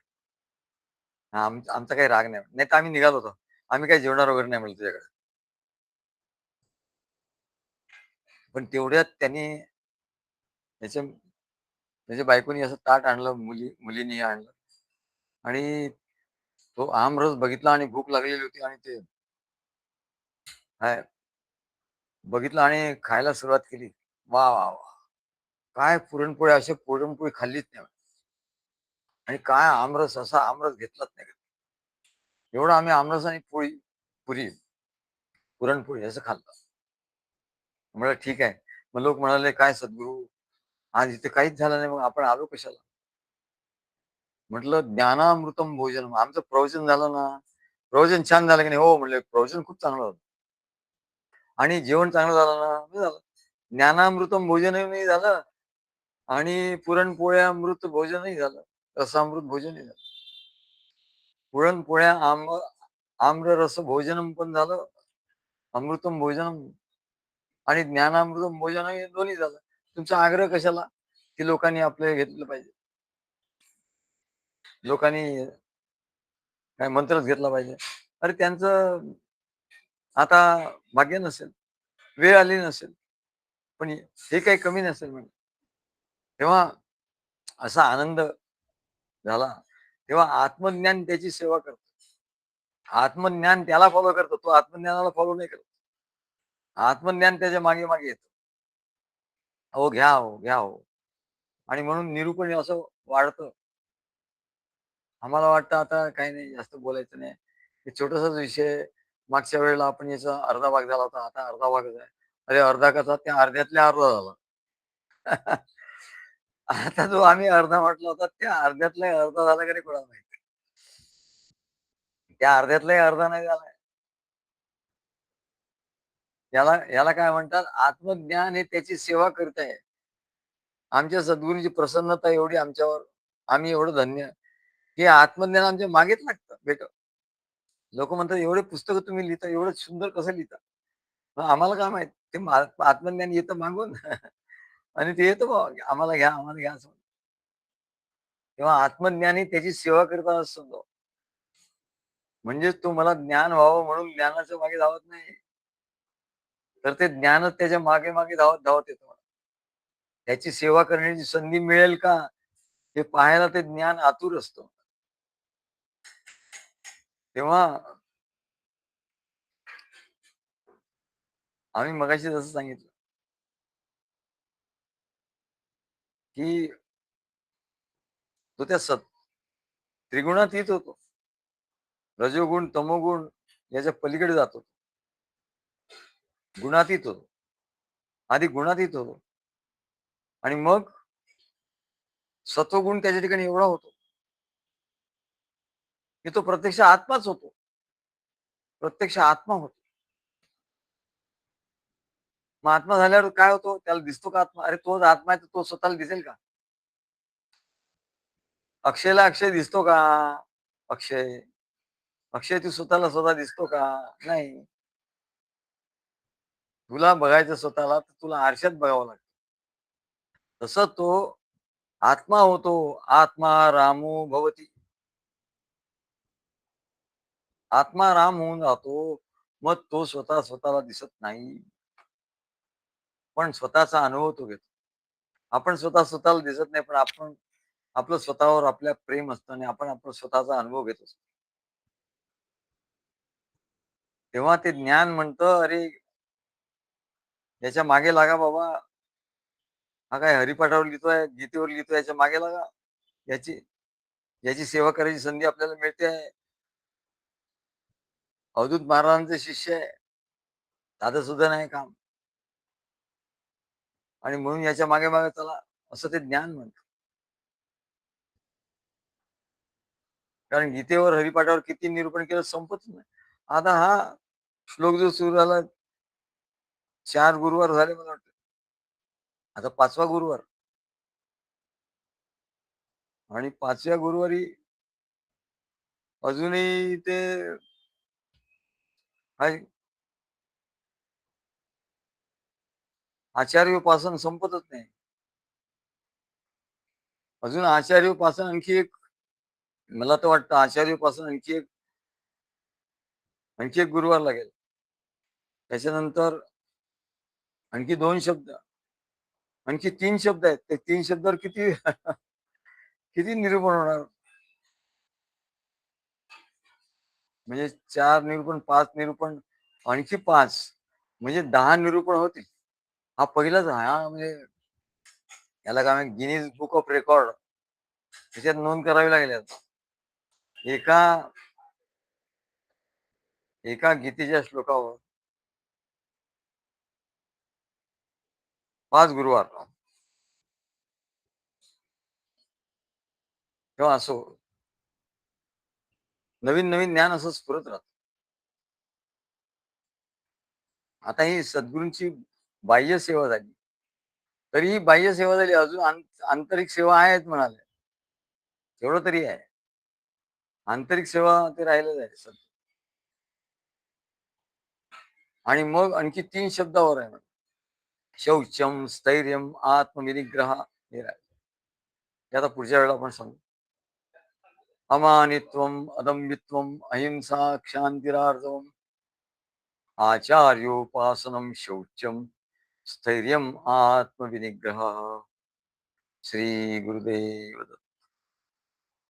आमचा काही राग नाही." नाहीतर आम्ही निघालो होतो. आम्ही काही जेवणार वगैरे नाही म्हणलं तुझ्याकडे. पण तेवढ्यात त्यांनी त्याच्या त्याच्या बायकोनी असं ताट आणलं, मुलींनी आणलं आणि तो आमरस बघितला आणि भूक लागलेली होती आणि ते काय बघितलं आणि खायला सुरुवात केली. वा वा वा! काय पुरणपोळी, अशी पुरणपोळी खाल्लीच नाही. आणि काय आमरस, असा आमरस घेतलाच नाही. एवढं आम्ही आमरस आणि पोळी पुरी पुरणपोळी असं खाल्लं. म्हटलं ठीक आहे. मग लोक म्हणाले, काय सद्गुरू, आज इथे काहीच झालं नाही, मग आपण आलो कशाला? म्हटलं ज्ञानामृतम भोजन, आमचं प्रवचन झालं ना. प्रवचन छान झालं की नाही? हो म्हणले, प्रवचन खूप चांगलं होतं. आणि जेवण चांगलं झालं ना? मी झालं. ज्ञानामृतम भोजनही झालं आणि पुरणपोळ्यामृत भोजनही झालं, रसामृत भोजनही झालं. पुरणपोळ्या आम्ररस भोजनम पण झालं, अमृतम भोजनम आणि ज्ञानामृतम भोजनही दोन्ही झालं. तुमचा आग्रह कशाला की लोकांनी आपलं घेतलं पाहिजे, लोकांनी काय मंत्रच घेतला पाहिजे? अरे त्यांचं आता भाग्य नसेल, वेळ आली नसेल, पण हे काही कमी नसेल म्हणजे. तेव्हा असा आनंद झाला. तेव्हा आत्मज्ञान त्याची सेवा करतो. आत्मज्ञान त्याला फॉलो करतो, तो आत्मज्ञानाला फॉलो नाही करत. आत्मज्ञान त्याच्या मागे मागे येतं. अहो घ्या, हो घ्या, हो. आणि म्हणून निरूपण असं वाढतं. आम्हाला वाटतं आता काही नाही, जास्त बोलायचं नाही. हे छोटासाच विषय. मागच्या वेळेला आपण याचा अर्धा भाग झाला होता, आता अर्धा भाग आहे. अरे अर्धा कसा, त्या अर्ध्यातल्या अर्धा झाला. आता जो आम्ही अर्धा म्हटला होता, त्या अर्ध्यातला अर्धा झाला का नाही कोणाला माहिती. त्या अर्ध्यातलाही अर्धा नाही झालाय. याला याला काय म्हणतात, आत्मज्ञान हे त्याची सेवा करत आहे. आमच्या सद्गुरूंची प्रसन्नता एवढी आमच्यावर, आम्ही एवढं धन्य की आत्मज्ञान आमच्या मागेच लागतं भेट. लोक म्हणतात, एवढे पुस्तकं तुम्ही लिहिता, एवढं सुंदर कसं लिहिता? मग आम्हाला काय माहित, ते आत्मज्ञान येतं मागून. आणि ते येतं बा, आम्हाला घ्या, आम्हाला घ्या असं. तेव्हा आत्मज्ञानी त्याची सेवा करता असतो. म्हणजेच तो मला ज्ञान व्हावं म्हणून ज्ञानाच्या मागे धावत नाही, तर ते ज्ञानच त्याच्या मागे मागे धावत धावत येतो. त्याची सेवा करण्याची संधी मिळेल का, हे पाहायला ते ज्ञान आतुर असतो. तेव्हा आम्ही मगाशी जसं सांगितलं की तो त्या त्रिगुणातीत होतो. रजोगुण, तमोगुण याच्या पलीकडे जातो. गुणातीत होतो. आधी गुणातीत होतो आणि मग सत्वगुण त्याच्या ठिकाणी एवढा होतो की तो प्रत्यक्ष आत्माच होतो. प्रत्यक्ष आत्मा होतो. मग आत्मा झाल्यावर काय होतो? त्याला दिसतो का आत्मा? अरे तोच आत्मा आहे, तर तो स्वतःला दिसेल का? अक्षयला अक्षय दिसतो का? अक्षय अक्षय तू स्वतःला स्वतः दिसतो का? नाही. तुला बघायचं स्वतःला, तर तुला आरशात बघावं लागतं. तसं तो आत्मा होतो. आत्मा रामो भवती. आत्मा राम होऊन जातो. मग तो स्वतः स्वतःला दिसत नाही, पण स्वतःचा अनुभव तो घेतो. आपण स्वतः स्वतःला दिसत नाही, पण आपण आपलं स्वतःवर आपल्या प्रेम असतं आणि आपण आपला स्वतःचा अनुभव घेत असतो. तेव्हा ते ज्ञान म्हणतं, अरे याच्या मागे लागा बाबा. हा काय हरिपाठावर लिहितोय, गीतेवर लिहितोय, याच्या मागे लागा. याची याची सेवा करायची संधी आपल्याला मिळते आहे. अवधूत महाराजांचे शिष्य आहे. साधं सुद्धा नाही काम. आणि म्हणून याच्या मागे मागे चला, असं ते ज्ञान म्हणतं. कारण गीतेवर, हरिपाठावर किती निरूपण केलं संपतच नाही. आता हा श्लोक जो सुरू झाला, 4 गुरुवार झाले मला वाटतं. आता 5वा गुरुवार. आणि 5व्या गुरुवारी अजूनही ते काय आचार्य उपासन संपतच नाही. अजून आचार्य उपासन आणखी एक, मला तर वाटतं आचार्य उपासन आणखी एक गुरुवार लागेल. त्याच्यानंतर आणखी 2 शब्द, आणखी 3 शब्द आहेत. ते 3 शब्दावर किती किती निरूपण होणार? म्हणजे 4 निरूपण, 5 निरूपण, आणखी 5 म्हणजे 10 निरूपण होतील. हा पहिलाच आहे हा, म्हणजे याला काय गिनीज बुक ऑफ रेकॉर्ड त्याच्यात नोंद करावी लागेल आता. एका एका गीतेच्या श्लोकावर 5 गुरुवार किंवा असो नवीन नवीन ज्ञान असं स्फुरत राहतं. आता ही सद्गुरूंची बाह्य सेवा झाली, तरी ही बाह्य सेवा झाली, अजून आंतरिक सेवा आहेत म्हणाले, तेवढं तरी आहे. आंतरिक सेवा ते राहिलेलं आहे सध्या. आणि मग आणखी 3 शब्दावर आहे, शौचम, स्थैर्यम, आत्मविनिग्रह, हे राहिले. ते आता पुढच्या वेळेला आपण सांगू. अमानित्वम, अदम्बित्वम, अहिंसा, क्षांतिरार्जवम, आचार्योपासनम, शौचम, स्थैर्यम, आत्मविनिग्रह. श्री गुरुदेव दत्त.